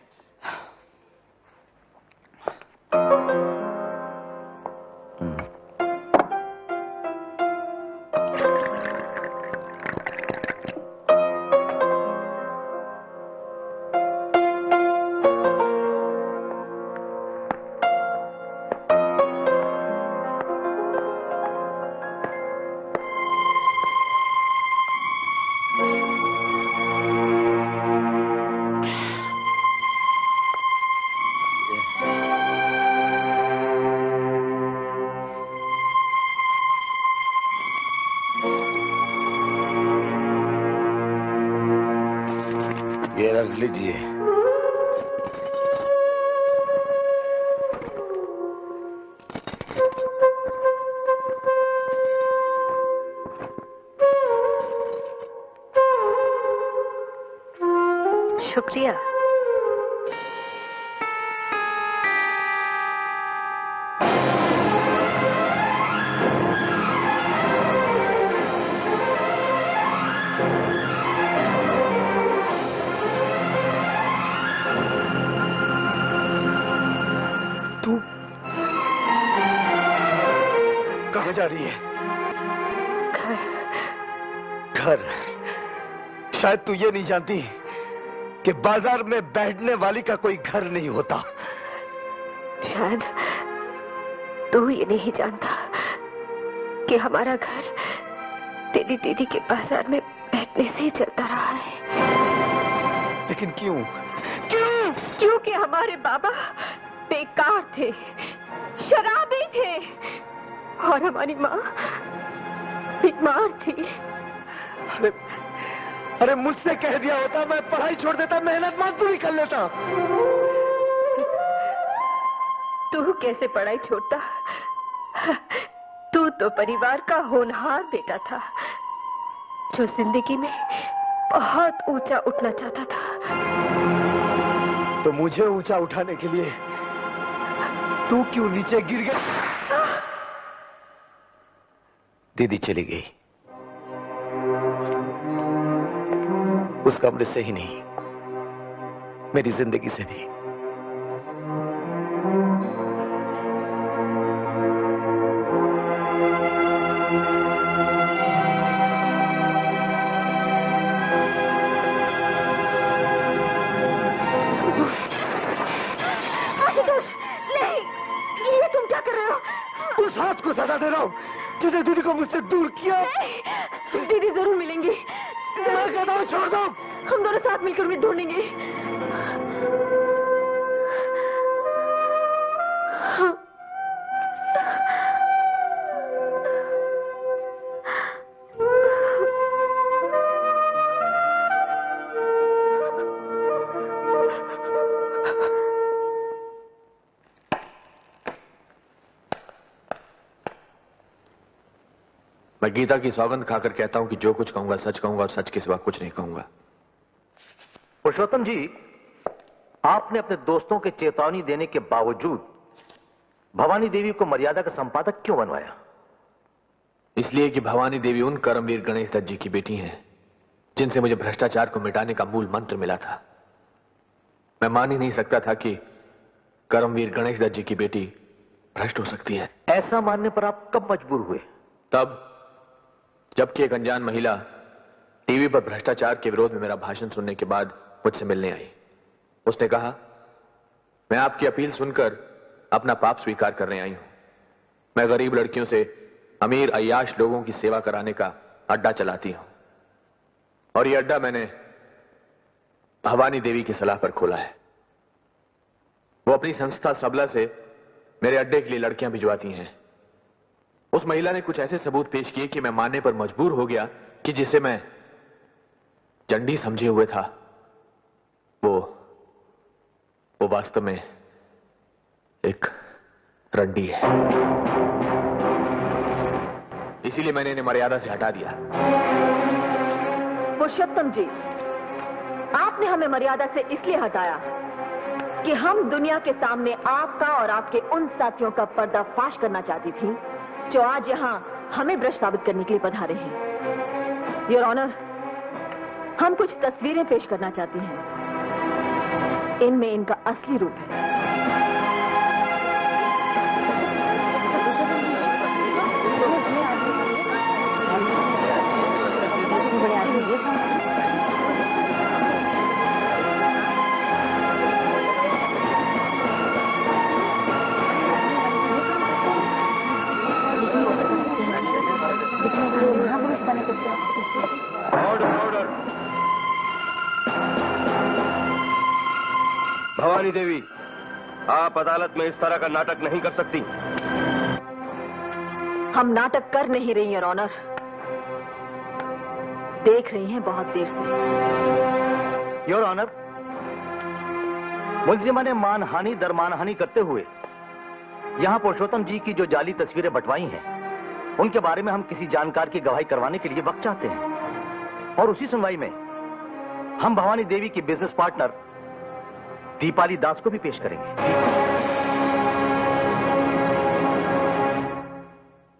ये रख लीजिए। शुक्रिया। कहाँ जा रही है? घर। शायद तू ये नहीं जानती कि बाजार में बैठने वाली का कोई घर नहीं होता। शायद तू ये नहीं जानता कि हमारा घर तेरी दीदी के बाजार में बैठने से ही चलता रहा है। लेकिन क्यों? क्यों? क्योंकि हमारे बाबा बेकार थे, शराबी थे और हमारी माँ बीमार थी। अरे मुझसे कह दिया होता मैं पढ़ाई छोड़ देता, मेहनत मजदूरी कर लेता। तू कैसे पढ़ाई छोड़ता? तू तो परिवार का होनहार बेटा था जो जिंदगी में बहुत ऊंचा उठना चाहता था। तो मुझे ऊंचा उठाने के लिए तू क्यों नीचे गिर गया? दीदी चली गई, उस कमरे से ही नहीं, मेरी जिंदगी से भी। आशुतोष, नहीं, ये तुम क्या कर रहे हो? उस हाथ को सजा दे रहा हूं जिसने दीदी को मुझसे दूर किया। दीदी जरूर मिलेंगी। मैं कहता हूं छोड़ दो। हम दोनों साथ मिलकर उन्हें ढूंढेंगे। मैं गीता की सौगंध खाकर कहता हूं कि जो कुछ कहूंगा सच कहूंगा और सच के सिवा कुछ नहीं कहूंगा। पुरुषोत्तम जी, आपने अपने दोस्तों के चेतावनी देने के बावजूद भवानी देवी को मर्यादा का संपादक क्यों बनवाया? इसलिए कि भवानी देवी उन कर्मवीर गणेश दत्त जी की बेटी हैं जिनसे मुझे भ्रष्टाचार को मिटाने का मूल मंत्र मिला था। मैं मान ही नहीं सकता था कि कर्मवीर गणेश दत्त जी की बेटी भ्रष्ट हो सकती है। ऐसा मानने पर आप कब मजबूर हुए? तब जबकि एक अनजान महिला टीवी पर भ्रष्टाचार के विरोध में मेरा भाषण सुनने के बाद मुझसे मिलने आई। उसने कहा, मैं आपकी अपील सुनकर अपना पाप स्वीकार करने आई हूं। मैं गरीब लड़कियों से अमीर अय्याश लोगों की सेवा कराने का अड्डा चलाती हूं और यह अड्डा मैंने भवानी देवी की सलाह पर खोला है। वो अपनी संस्था सबला से मेरे अड्डे के लिए लड़कियां भिजवाती हैं। उस महिला ने कुछ ऐसे सबूत पेश किए कि मैं मानने पर मजबूर हो गया कि जिसे मैं चंडी समझे हुए था वो वास्तव में एक रंडी है, इसीलिए मैंने इन्हें मर्यादा से हटा दिया। पुरुषोत्तम जी, आपने हमें मर्यादा से इसलिए हटाया कि हम दुनिया के सामने आपका और आपके उन साथियों का पर्दाफाश करना चाहती थी जो आज यहाँ हमें भ्रष्ट साबित करने के लिए पधारे हैं। योर ऑनर, हम कुछ तस्वीरें पेश करना चाहती हैं। इनमें इनका असली रूप है। ऑर्डर। भवानी देवी, आप अदालत में इस तरह का नाटक नहीं कर सकती। हम नाटक कर नहीं रही हैं, ऑनर। देख रही हैं बहुत देर से। योर ऑनर, मुलजिमा ने मानहानि दर मानहानि करते हुए यहां पुरुषोत्तम जी की जो जाली तस्वीरें बंटवाई हैं, उनके बारे में हम किसी जानकार की गवाही करवाने के लिए वक्त चाहते हैं, और उसी सुनवाई में हम भवानी देवी की बिजनेस पार्टनर दीपाली दास को भी पेश करेंगे।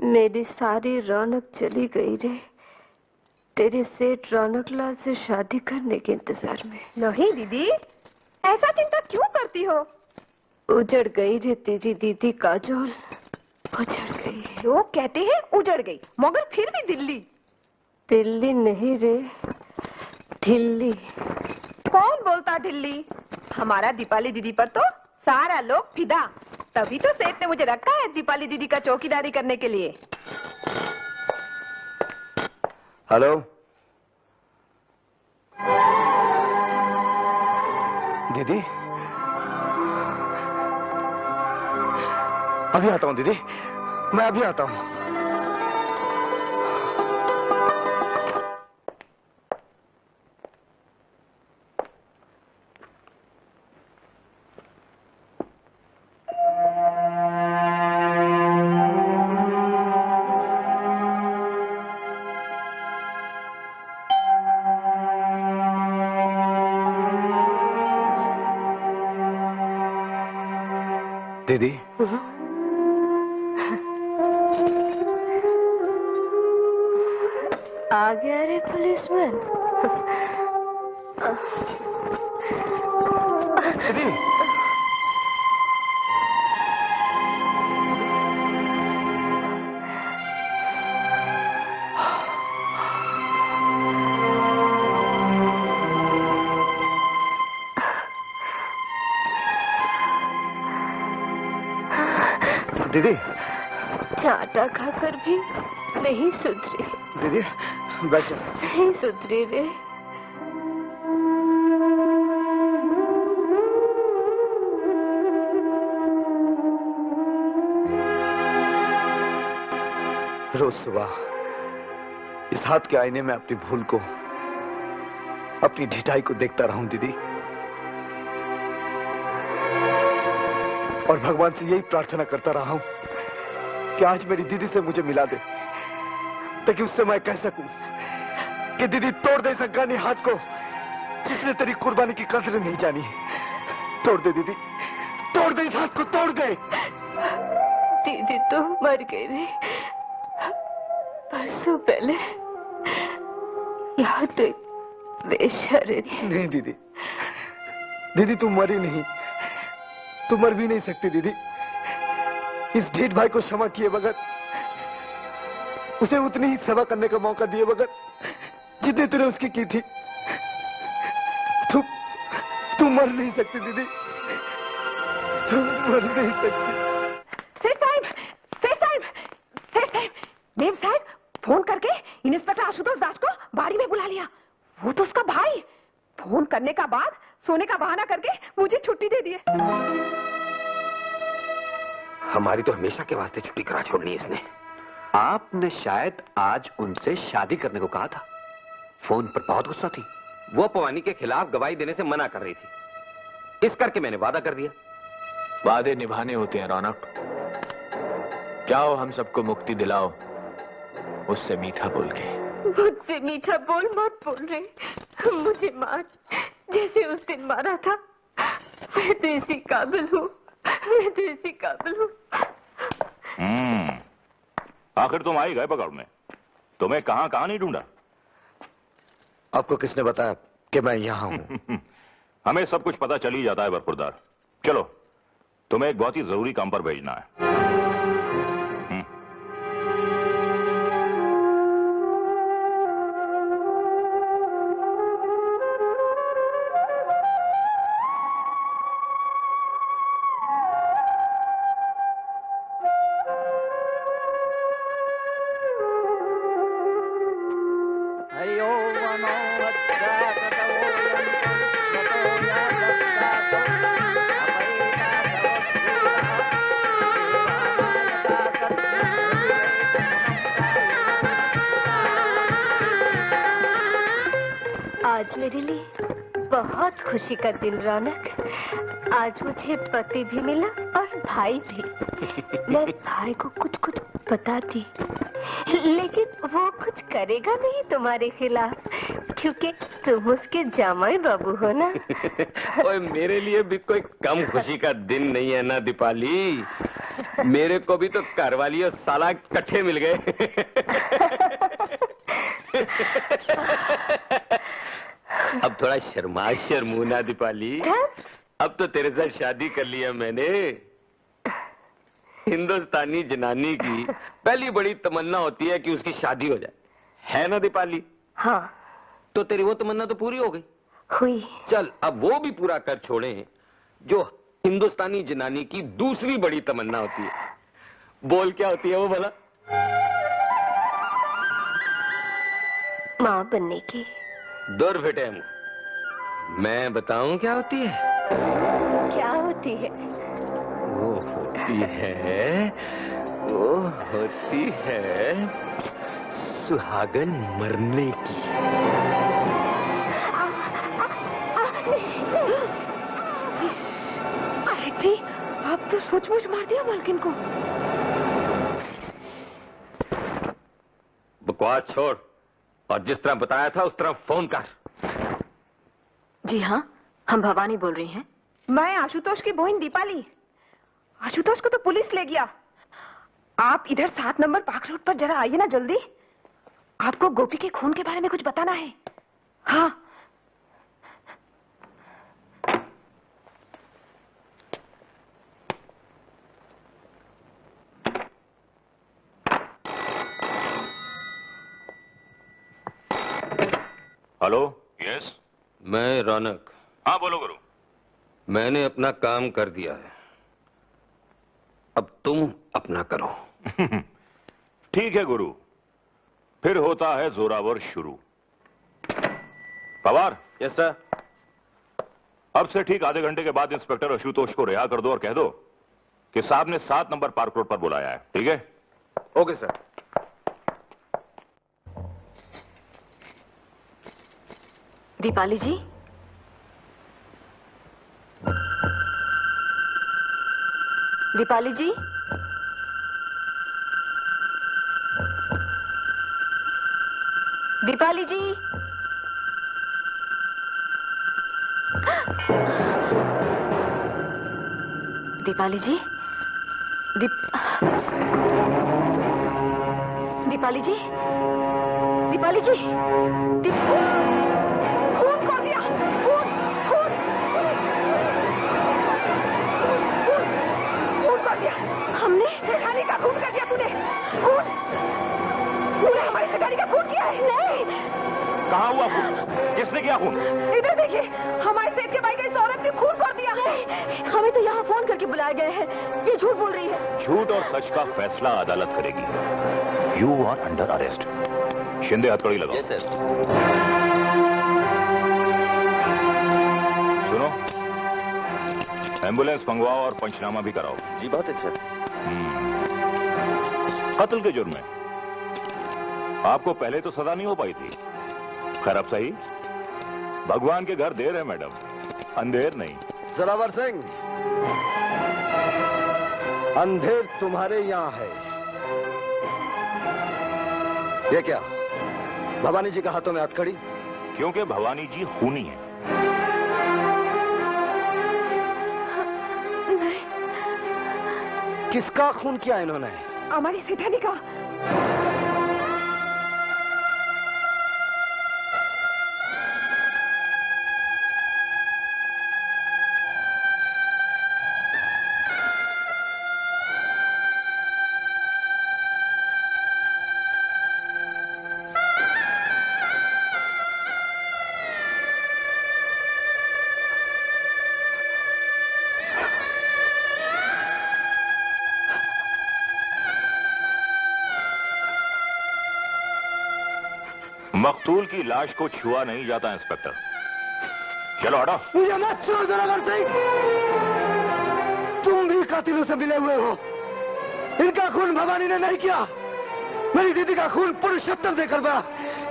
मेरी सारी रौनक चली गई रे, तेरे सेठ रौनक लाल से शादी करने के इंतजार में। नहीं दीदी, ऐसा चिंता क्यों करती हो? उजड़ गई रे तेरी दीदी काजोल, उजड़ गई। लोग कहते हैं उजड़ गई, मगर फिर भी दिल्ली। दिल्ली नहीं रे, ढिल्ली। कौन बोलता ढिल्ली? हमारा दीपाली दीदी पर तो सारा लोग फिदा। तभी तो सेठ ने मुझे रखा है दीपाली दीदी का चौकीदारी करने के लिए। हेलो दीदी, अभी आता हूँ दीदी, मैं अभी आता हूँ। दीदी, आ गया रे पुलिसमैन। दीदी, दीदी, चाटा खाकर भी नहीं सुधरी। दीदी बैठ जा। नहीं सुधरी रे। रोज सुबह इस हाथ के आईने में अपनी भूल को, अपनी ढिठाई को देखता रहूं दीदी, और भगवान से यही प्रार्थना करता रहा हूं कि आज मेरी दीदी से मुझे मिला दे, ताकि उससे मैं कह सकूं कि दीदी तोड़ दे इस अफगानी हाथ को जिसने तेरी कुर्बानी की कदर नहीं जानी। तोड़ दे दीदी, तोड़ दे इस हाथ को, तोड़ दे। दीदी तो मर गई रे, परसों पहले। यहाँ तो बेशर्म। नहीं दीदी, दीदी तुम मरी नहीं, तुम मर भी नहीं सकती दीदी। इस ढीठ भाई को क्षमा किए बगैर, उसे उतनी ही सेवा करने का मौका दिए बगैर जितनी तूने उसकी की थी, तुम मर नहीं सकती दीदी, तुम मर नहीं सकती। सेठ साहब, सेठ साहब, सेठ साहब, मेम साहब फोन करके इंस्पेक्टर आशुतोष दास को बाड़ी में बुला लिया। वो तो उसका भाई। फोन करने का बाद सोने का बहाना करके मुझे छुट्टी दे दिए। हमारी तो हमेशा के वास्ते छुट्टी करा छोड़नी है इसने। आपने शायद आज उनसे शादी करने को कहा था। फोन पर बहुत गुस्सा थी। वो पवानी के खिलाफ गवाही देने से मना कर रही थी, इस करके मैंने वादा कर दिया। वादे निभाने होते हैं रौनक, जाओ हम सबको मुक्ति दिलाओ उससे मीठा बोल के। मुझसे मीठा बोल मत बोल रहे, मुझे मार जैसे उस दिन मारा था। मैं तो इसी काबिल हूँ, मैं तो इसी काबिल हूँ। आखिर तुम आई गए पकड़ने, तुम्हें कहाँ कहाँ नहीं ढूंढा? आपको किसने बताया कि मैं यहाँ हूँ? हमें सब कुछ पता चल ही जाता है बरखुरदार। चलो तुम्हें एक बहुत ही जरूरी काम पर भेजना है। आज मेरे लिए बहुत खुशी का दिन रौनक। आज मुझे पति भी मिला और भाई भी। मैं भाई को कुछ कुछ बताती, लेकिन वो कुछ करेगा नहीं तुम्हारे खिलाफ, क्योंकि तुम उसके जामाई बाबू हो ना। ओए मेरे लिए भी कोई कम खुशी का दिन नहीं है ना दीपाली। मेरे को भी तो घरवाली और साला इकट्ठे मिल गए। अब थोड़ा शर्मू ना दीपाली। अब तो तेरे साथ शादी कर लिया मैंने। हिंदुस्तानी जनानी की पहली बड़ी तमन्ना होती है कि उसकी शादी हो जाए, है ना दीपाली? हाँ। तो तेरी वो तमन्ना तो पूरी हो गई। हुई। चल अब वो भी पूरा कर छोड़े जो हिंदुस्तानी जनानी की दूसरी बड़ी तमन्ना होती है। बोल क्या होती है वो भला? माँ बनने की। दूर बेटे, मैं बताऊं क्या होती है? क्या होती है? वो होती है सुहागन मरने की। अरे आप तो सचमुच मार दिया मालकिन को। बकवास छोड़ और जिस तरह बताया था उस तरह फोन कर। जी हाँ, हम भवानी बोल रही हैं। मैं आशुतोष की बहन दीपाली। आशुतोष को तो पुलिस ले गया। आप इधर 7 नंबर पार्क रोड पर जरा आइए ना जल्दी। आपको गोपी के खून के बारे में कुछ बताना है। हाँ। हेलो। यस। मैं रौनक। हाँ बोलो गुरु। मैंने अपना काम कर दिया है, अब तुम अपना करो। ठीक है गुरु, फिर होता है जोरावर शुरू। पवार। Yes sir. अब से ठीक आधे घंटे के बाद इंस्पेक्टर आशुतोष को रिहा कर दो और कह दो कि साहब ने 7 नंबर पार्क रोड पर बुलाया है। ठीक है? Okay sir. दीपाली जी, दीपाली जी, दीपाली जी, दीपाली जी, दीपाली जी, दीपाली जी, खून कर दिया, खून कर दिया हमने। सेठानी का खून कर दिया तूने। तूने हमारी सेठानी का खून किया है। नहीं। कहाँ हुआ खून? किसने किया खून? इधर देखिए, हमारे सेठ के भाई का इस औरत ने खून कर दिया है। हमें तो यहाँ फोन करके बुलाए गए हैं। ये झूठ बोल रही है। झूठ और सच का फैसला अदालत करेगी। You are under arrest. Shinde हथकड़ी लगाओ। Yes sir. सुनो, एम्बुलेंस मंगवाओ और पंचनामा भी कराओ। जी बहुत अच्छा। कत्ल के जुर्म में आपको पहले तो सजा नहीं हो पाई थी। खैर अब सही। भगवान के घर देर है मैडम, अंधेर नहीं। जोरावर सिंह, अंधेर तुम्हारे यहाँ है ये क्या? भवानी जी के हाथों में हथकड़ी? क्योंकि भवानी जी खूनी है। किसका खून किया इन्होंने? हमारी सेठानी का। मकतूल की लाश को छुआ नहीं जाता इंस्पेक्टर। चलो हटो। मुझे मत छोड़ दो रघुवर सिंह। तुम भी कातिलों से मिले हुए हो। इनका खून भवानी ने नहीं किया। मेरी दीदी का खून पुरुषोत्तम ने करवाया,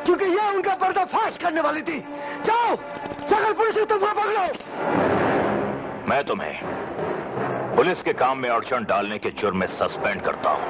क्योंकि यह उनका पर्दाफाश करने वाली थी। जाओ, जाकर पुरुषोत्तम को पकड़ो। मैं तुम्हें पुलिस के काम में अड़चन डालने के जुर्म में सस्पेंड करता हूं।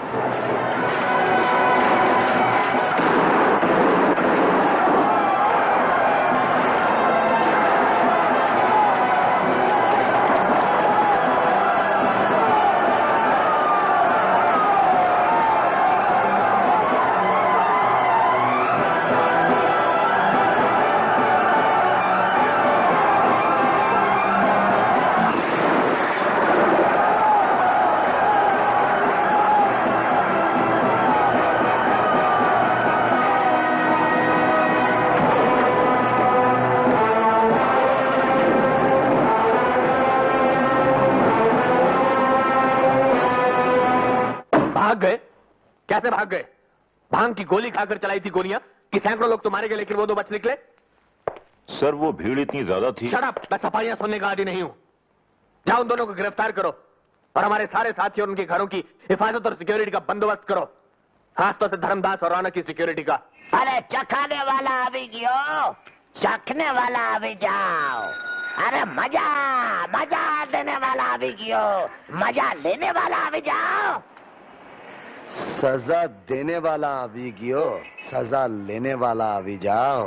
कैसे भाग गए? भांग की गोली खाकर चलाई थी गोलियां कि सैकड़ों लोग तुम्हारे गए लेकिन वो दो बच निकले? सर वो भीड़ इतनी ज्यादा थी। शट अप, मैं सफाइयां सुनने का आदी नहीं हूं। जाओ उन दोनों को गिरफ्तार करो और हमारे सारे साथी और उनके घरों की हिफाजत और सिक्योरिटी का बंदोबस्त करो, खासतौर से धर्मदास और रौनक की सिक्योरिटी का। अरे चखाने वाला अभी गियो, चखने वाला अभी जाओ। अरे मजा मजा देने वाला अभी गियो, मजा लेने वाला अभी जाओ। सजा देने वाला अभी गियो, सजा लेने वाला अभी जाओ।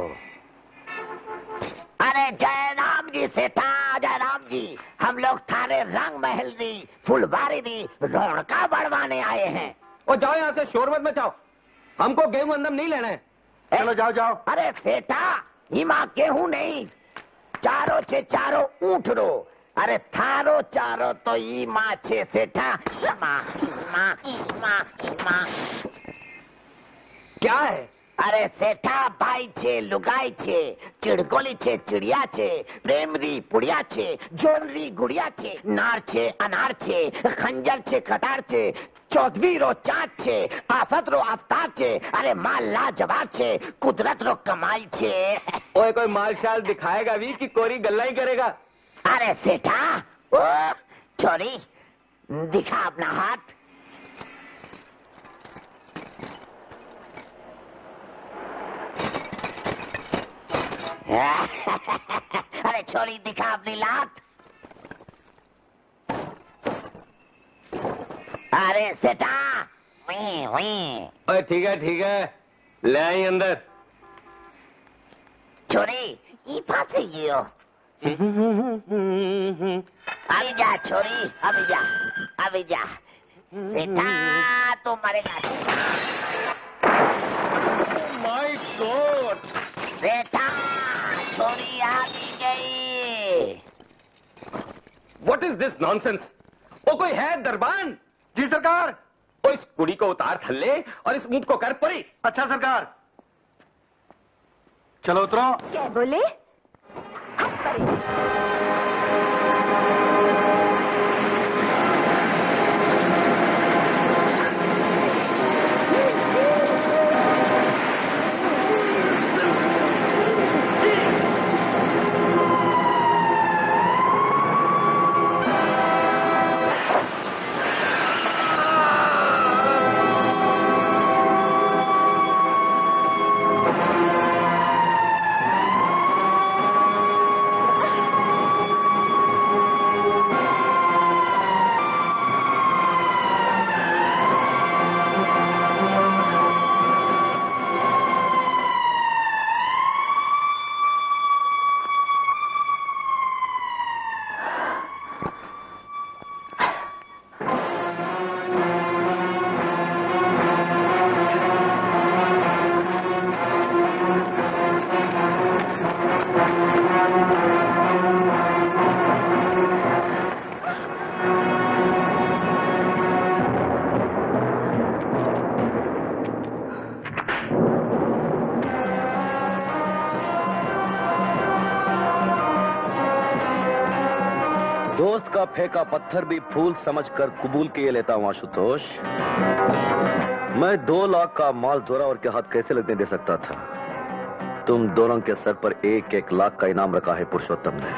अरे जय राम जी सेठा, जय राम जी। हम लोग थारे रंग महल दी, फुलबारी दी, रौनका बढ़वाने आए हैं। और जाओ यहाँ से, शोर मत मचाओ। हमको गेहूं अंदम नहीं लेना है। चलो जाओ जाओ। अरे सेठा, हिमा गेहूं नहीं, चारों छे चारों ऊंट रो। अरे थारो चारो तो ई माँ छे सेठा। माँ माँ माँ माँ क्या है? अरे सेठा भाई छे, लुगाई छे, चिड़गोली छे, चिड़िया छे, प्रेमरी पुड़िया छे, जोनरी गुड़िया छे, नार छे, अनार छे, खंजर छे, कटार छे, चौधरी रो चाँद छे, आफत रो आफ्ताब छे। अरे माल लाजवाब छे, कुदरत रो कमाई छे। ओए कोई माल शाल दिखाएगा भी कि कोरी गल्ला ही करेगा? अरे सेठा, ओ छोरी दिखा अपना हाथ। अरे छोरी दिखा अपनी लात। अरे सेठा, ओए ठीक है, ले आई अंदर। छोरी ये फांसी गियो। अभी जा छोरी, अभी जा, अभी जा। सेठा तो मरेगा। My God! सेठा छोरी आ गई। What is this nonsense? वो कोई है दरबान? जी सरकार। ओ इस कुड़ी को उतार थल्ले और इस ऊंट को कर परी। अच्छा सरकार। चलो उतरो। क्या बोले? का फेंका पत्थर भी फूल समझकर कबूल किए लेता हूं आशुतोष। मैं 2 लाख का माल जोरावर के हाथ कैसे लगने दे सकता था? तुम दोनों के सर पर 1-1 लाख का इनाम रखा है पुरुषोत्तम ने।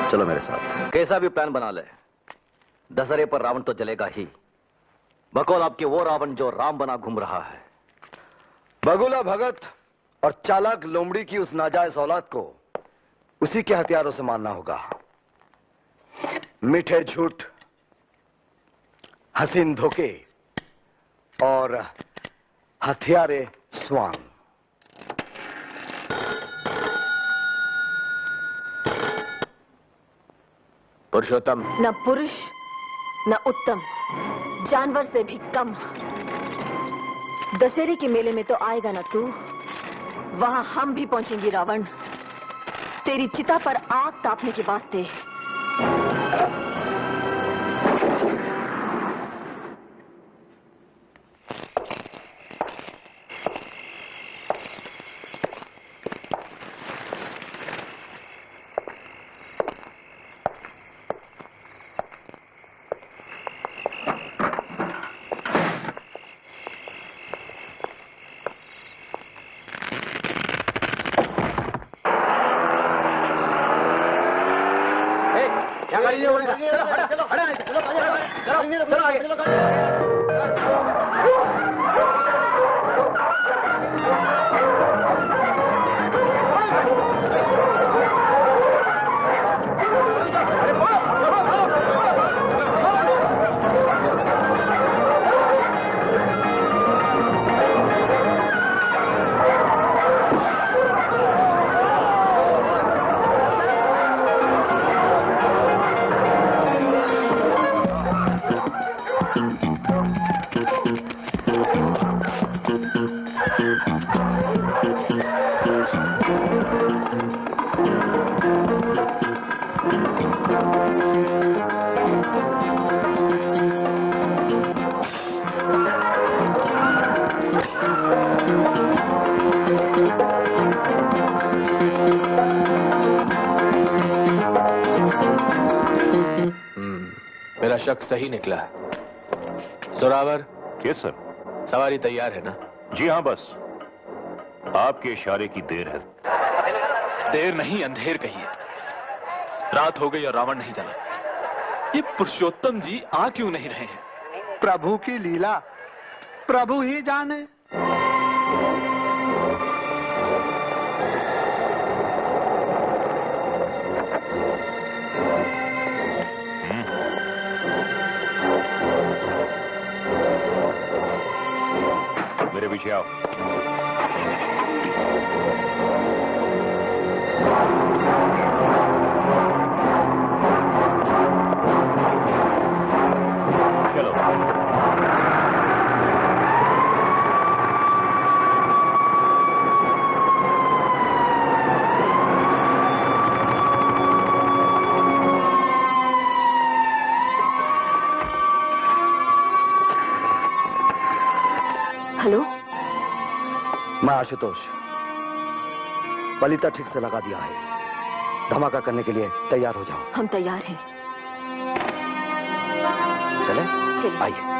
चलो मेरे साथ। कैसा भी प्लान बना ले, दशहरे पर रावण तो जलेगा ही, बकौल आपके वो रावण जो राम बना घूम रहा है। बगुला भगत और चालाक लोमड़ी की उस नाजायज औलाद को उसी के हथियारों से मारना होगा। मीठे झूठ, हसीन धोखे और हथियारे स्वांग। पुरुषोत्तम न पुरुष न उत्तम, जानवर से भी कम। दशहरे के मेले में तो आएगा ना तू, वहां हम भी पहुंचेंगे रावण, तेरी चिता पर आग तापने के वास्ते। मेरा शक सही निकला। जोरावर। Yes sir. सवारी तैयार है ना? जी हाँ, बस आपके इशारे की देर है। देर नहीं, अंधेर कहिए। रात हो गई और रावण नहीं जला। ये पुरुषोत्तम जी आ क्यों नहीं रहे हैं? प्रभु की लीला प्रभु ही जाने। मेरे पीछे आओ। चलो। हेलो, मैं आशुतोष। पलीता ठीक से लगा दिया है, धमाका करने के लिए तैयार हो जाओ। हम तैयार हैं। चले? चलिए। आइए।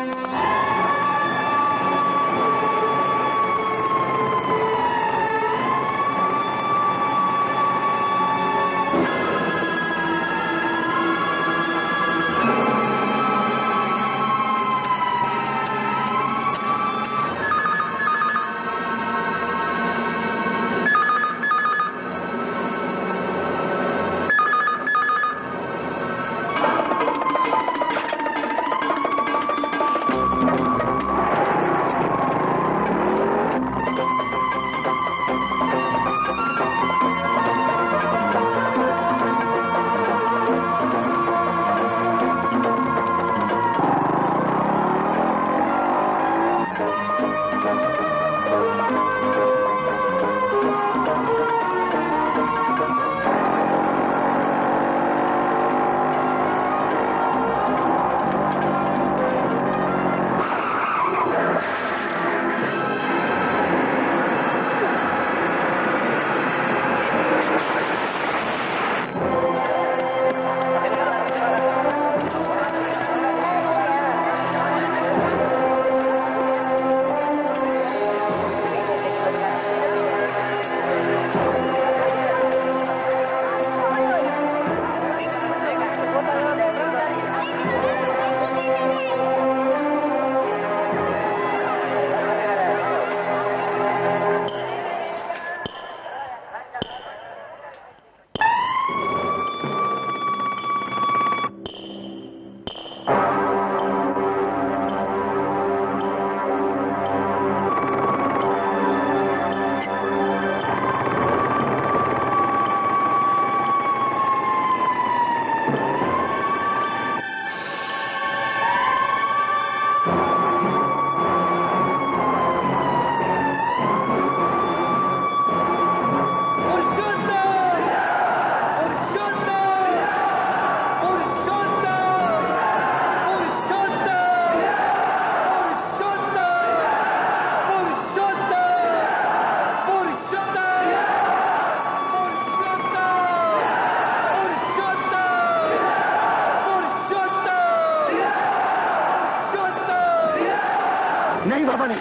नहीं बाबा नहीं।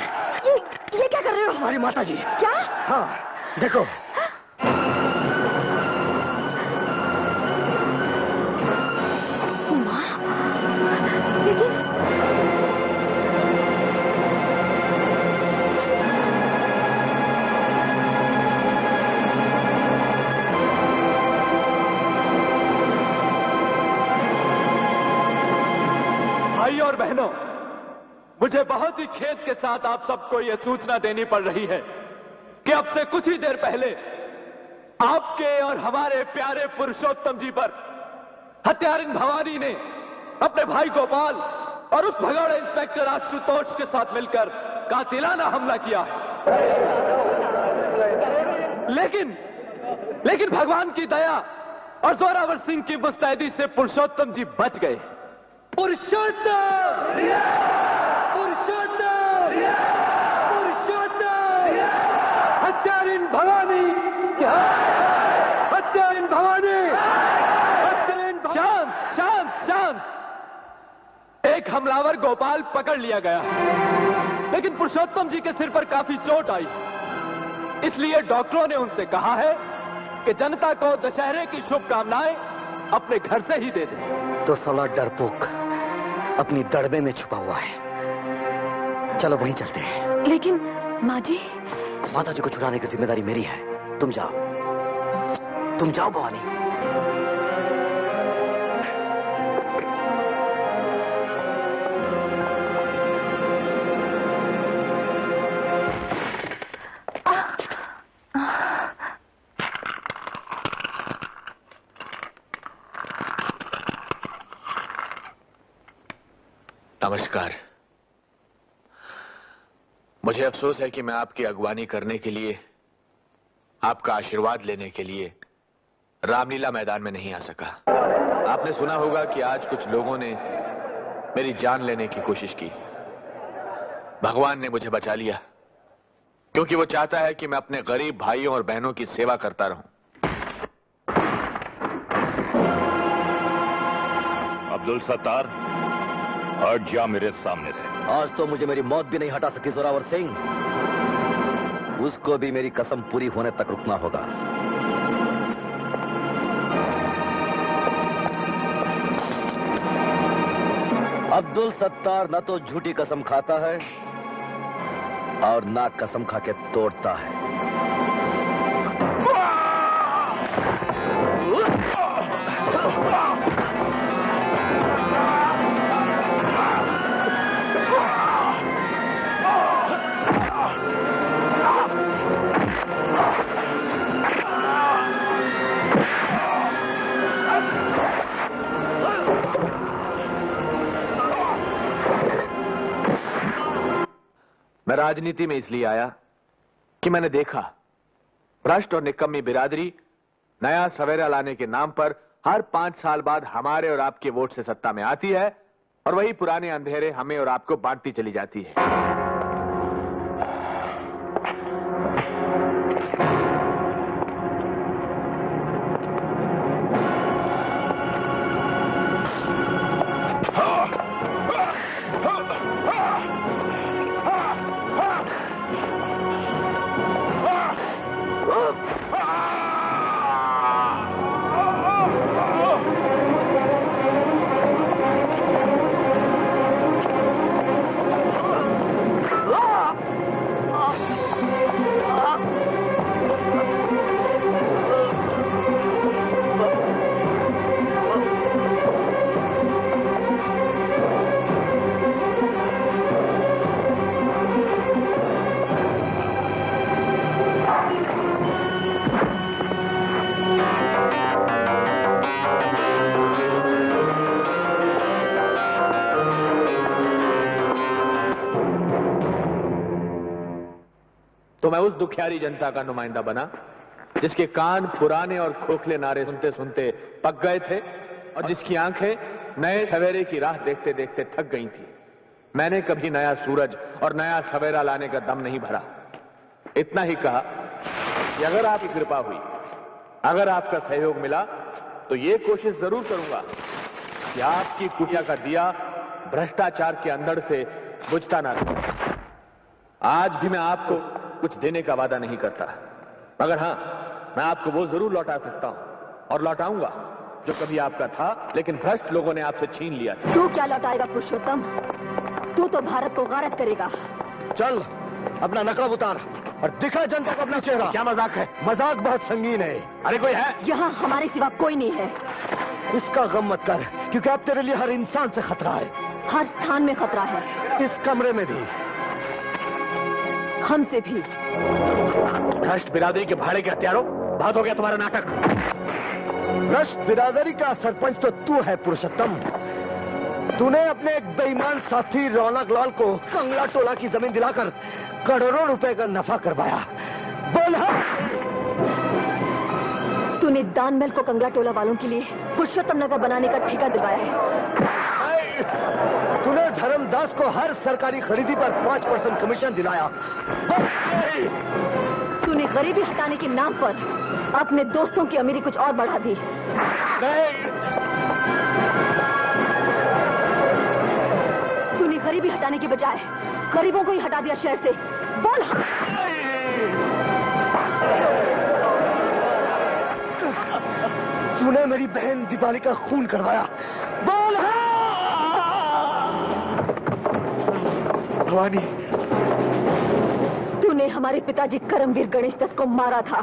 ये क्या कर रहे हो? हमारी माता जी। क्या? हाँ देखो। माँ, लेकिन भाई और बहनों, मुझे बहुत ही खेद के साथ आप सबको यह सूचना देनी पड़ रही है कि अब से कुछ ही देर पहले आपके और हमारे प्यारे पुरुषोत्तम जी पर हत्यारिन भवानी ने अपने भाई गोपाल और उस भगौड़े इंस्पेक्टर आशुतोष के साथ मिलकर कातिलाना हमला किया। लेकिन भगवान की दया और जोरावर सिंह की मुस्तैदी से पुरुषोत्तम जी बच गए। पुरुषोत्तम! पुरुषोत्तम! पुरुषोत्तम! हत्यारिन भवानी! हत्यारिन भवानी! हत्यारिन भवानी! शांत शांत शांत। एक हमलावर गोपाल पकड़ लिया गया, लेकिन पुरुषोत्तम जी के सिर पर काफी चोट आई, इसलिए डॉक्टरों ने उनसे कहा है कि जनता को दशहरे की शुभकामनाएं अपने घर से ही दे दें। तो साला डरपोक अपनी दड़बे में छुपा हुआ है। चलो वहीं चलते हैं। लेकिन माँ जी। माता जी को छुड़ाने की जिम्मेदारी मेरी है। तुम जाओ भवानी। नमस्कार। मुझे अफसोस है कि मैं आपकी अगवानी करने के लिए, आपका आशीर्वाद लेने के लिए रामलीला मैदान में नहीं आ सका। आपने सुना होगा कि आज कुछ लोगों ने मेरी जान लेने की कोशिश की। भगवान ने मुझे बचा लिया, क्योंकि वो चाहता है कि मैं अपने गरीब भाइयों और बहनों की सेवा करता रहूं। अब्दुल सत्तार, हट जा मेरे सामने से। आज तो मुझे मेरी मौत भी नहीं हटा सकी जोरावर सिंह। उसको भी मेरी कसम पूरी होने तक रुकना होगा। अब्दुल सत्तार न तो झूठी कसम खाता है और ना कसम खा के तोड़ता है। मैं राजनीति में इसलिए आया कि मैंने देखा भ्रष्ट और निकम्मी बिरादरी नया सवेरा लाने के नाम पर हर 5 साल बाद हमारे और आपके वोट से सत्ता में आती है और वही पुराने अंधेरे हमें और आपको बांटती चली जाती है। तो मैं उस दुखियारी जनता का नुमाइंदा बना जिसके कान पुराने और खोखले नारे सुनते सुनते पक गए थे और जिसकी आंखें नए सवेरे की राह देखते देखते थक गई थी। मैंने कभी नया सूरज और नया सवेरा लाने का दम नहीं भरा। इतना ही कहा कि अगर आपकी कृपा हुई, अगर आपका सहयोग मिला, तो ये कोशिश जरूर करूंगा कि आपकी कुटिया का दिया भ्रष्टाचार के अंधड़ से बुझता ना रहे। आज भी मैं आपको कुछ देने का वादा नहीं करता, मगर हाँ, मैं आपको वो जरूर लौटा सकता हूं और लौटाऊंगा जो कभी आपका था लेकिन भ्रष्ट लोगों ने आपसे छीन लिया था। तू क्या लौटाएगा पुरुषोत्तम? तू तो भारत को गारत करेगा। चल अपना नकाब उतार और दिखा जनता को अपना चेहरा। क्या मजाक है? मजाक बहुत संगीन है। अरे कोई है? यहाँ हमारे सिवा कोई नहीं है। इसका गम मत कर, क्योंकि अब तेरे लिए हर इंसान से खतरा है। हर स्थान में खतरा है। इस कमरे में भी, हमसे भी। भ्रष्ट बिरादरी के भाड़े के हत्यारों, बहुत हो गया तुम्हारा नाटक। भ्रष्ट बिरादरी का सरपंच तो तू है पुरुषोत्तम। तूने अपने एक बेईमान साथी रौनक लाल को कंगला टोला की जमीन दिलाकर करोड़ों रुपए का नफा करवाया। बोल हाँ। तूने दानमहल को कंगला टोला वालों के लिए पुरुषोत्तम नगर बनाने का ठेका दिलवाया है। तूने धर्मदास को हर सरकारी खरीदी पर 5% कमीशन दिलाया। तूने गरीबी हटाने के नाम पर अपने दोस्तों की अमीरी कुछ और बढ़ा दी। तूने गरीबी हटाने के बजाय गरीबों को ही हटा दिया शहर से। बोल हाँ। तूने मेरी बहन दीपाली का खून करवाया। बोल भवानी, तूने हमारे पिताजी करमवीर गणेश दत्त को मारा था।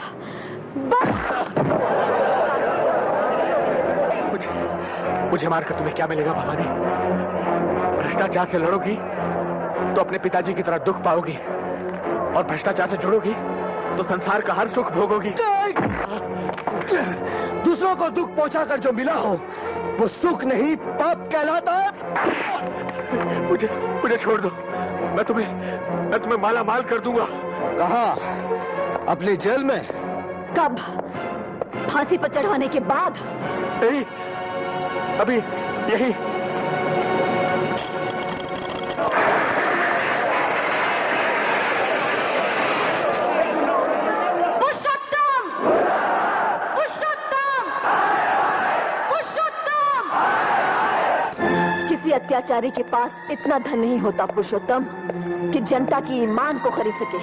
मुझे मारकर तुम्हें क्या मिलेगा भवानी? भ्रष्टाचार से लड़ोगी तो अपने पिताजी की तरह दुख पाओगी, और भ्रष्टाचार से जुड़ोगी तो संसार का हर सुख भोगोगी। दूसरों को दुख पहुंचाकर जो मिला हो वो सुख नहीं, पाप कहलाता है। मुझे छोड़ दो, मैं तुम्हें माला माल कर दूंगा। कहाँ? अपनी जेल में? कब? फांसी पर चढ़ाने के बाद? नहीं, अभी यही। किसी अत्याचारी के पास इतना धन नहीं होता पुरुषोत्तम कि जनता की ईमान को खरीद सके।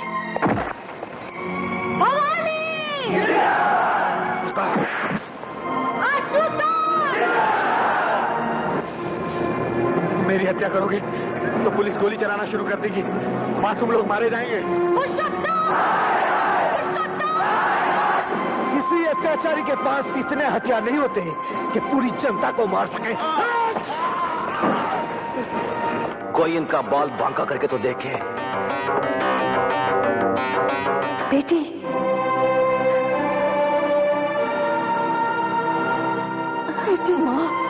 भवानी! मेरी हत्या करोगे तो पुलिस गोली चलाना शुरू कर देगी, मासूम लोग मारे जाएंगे। किसी अत्याचारी के पास इतने हथियार नहीं होते कि पूरी जनता को मार सके। कोई इनका बाल बांका करके तो देखे। बेटी, बेटी माँ।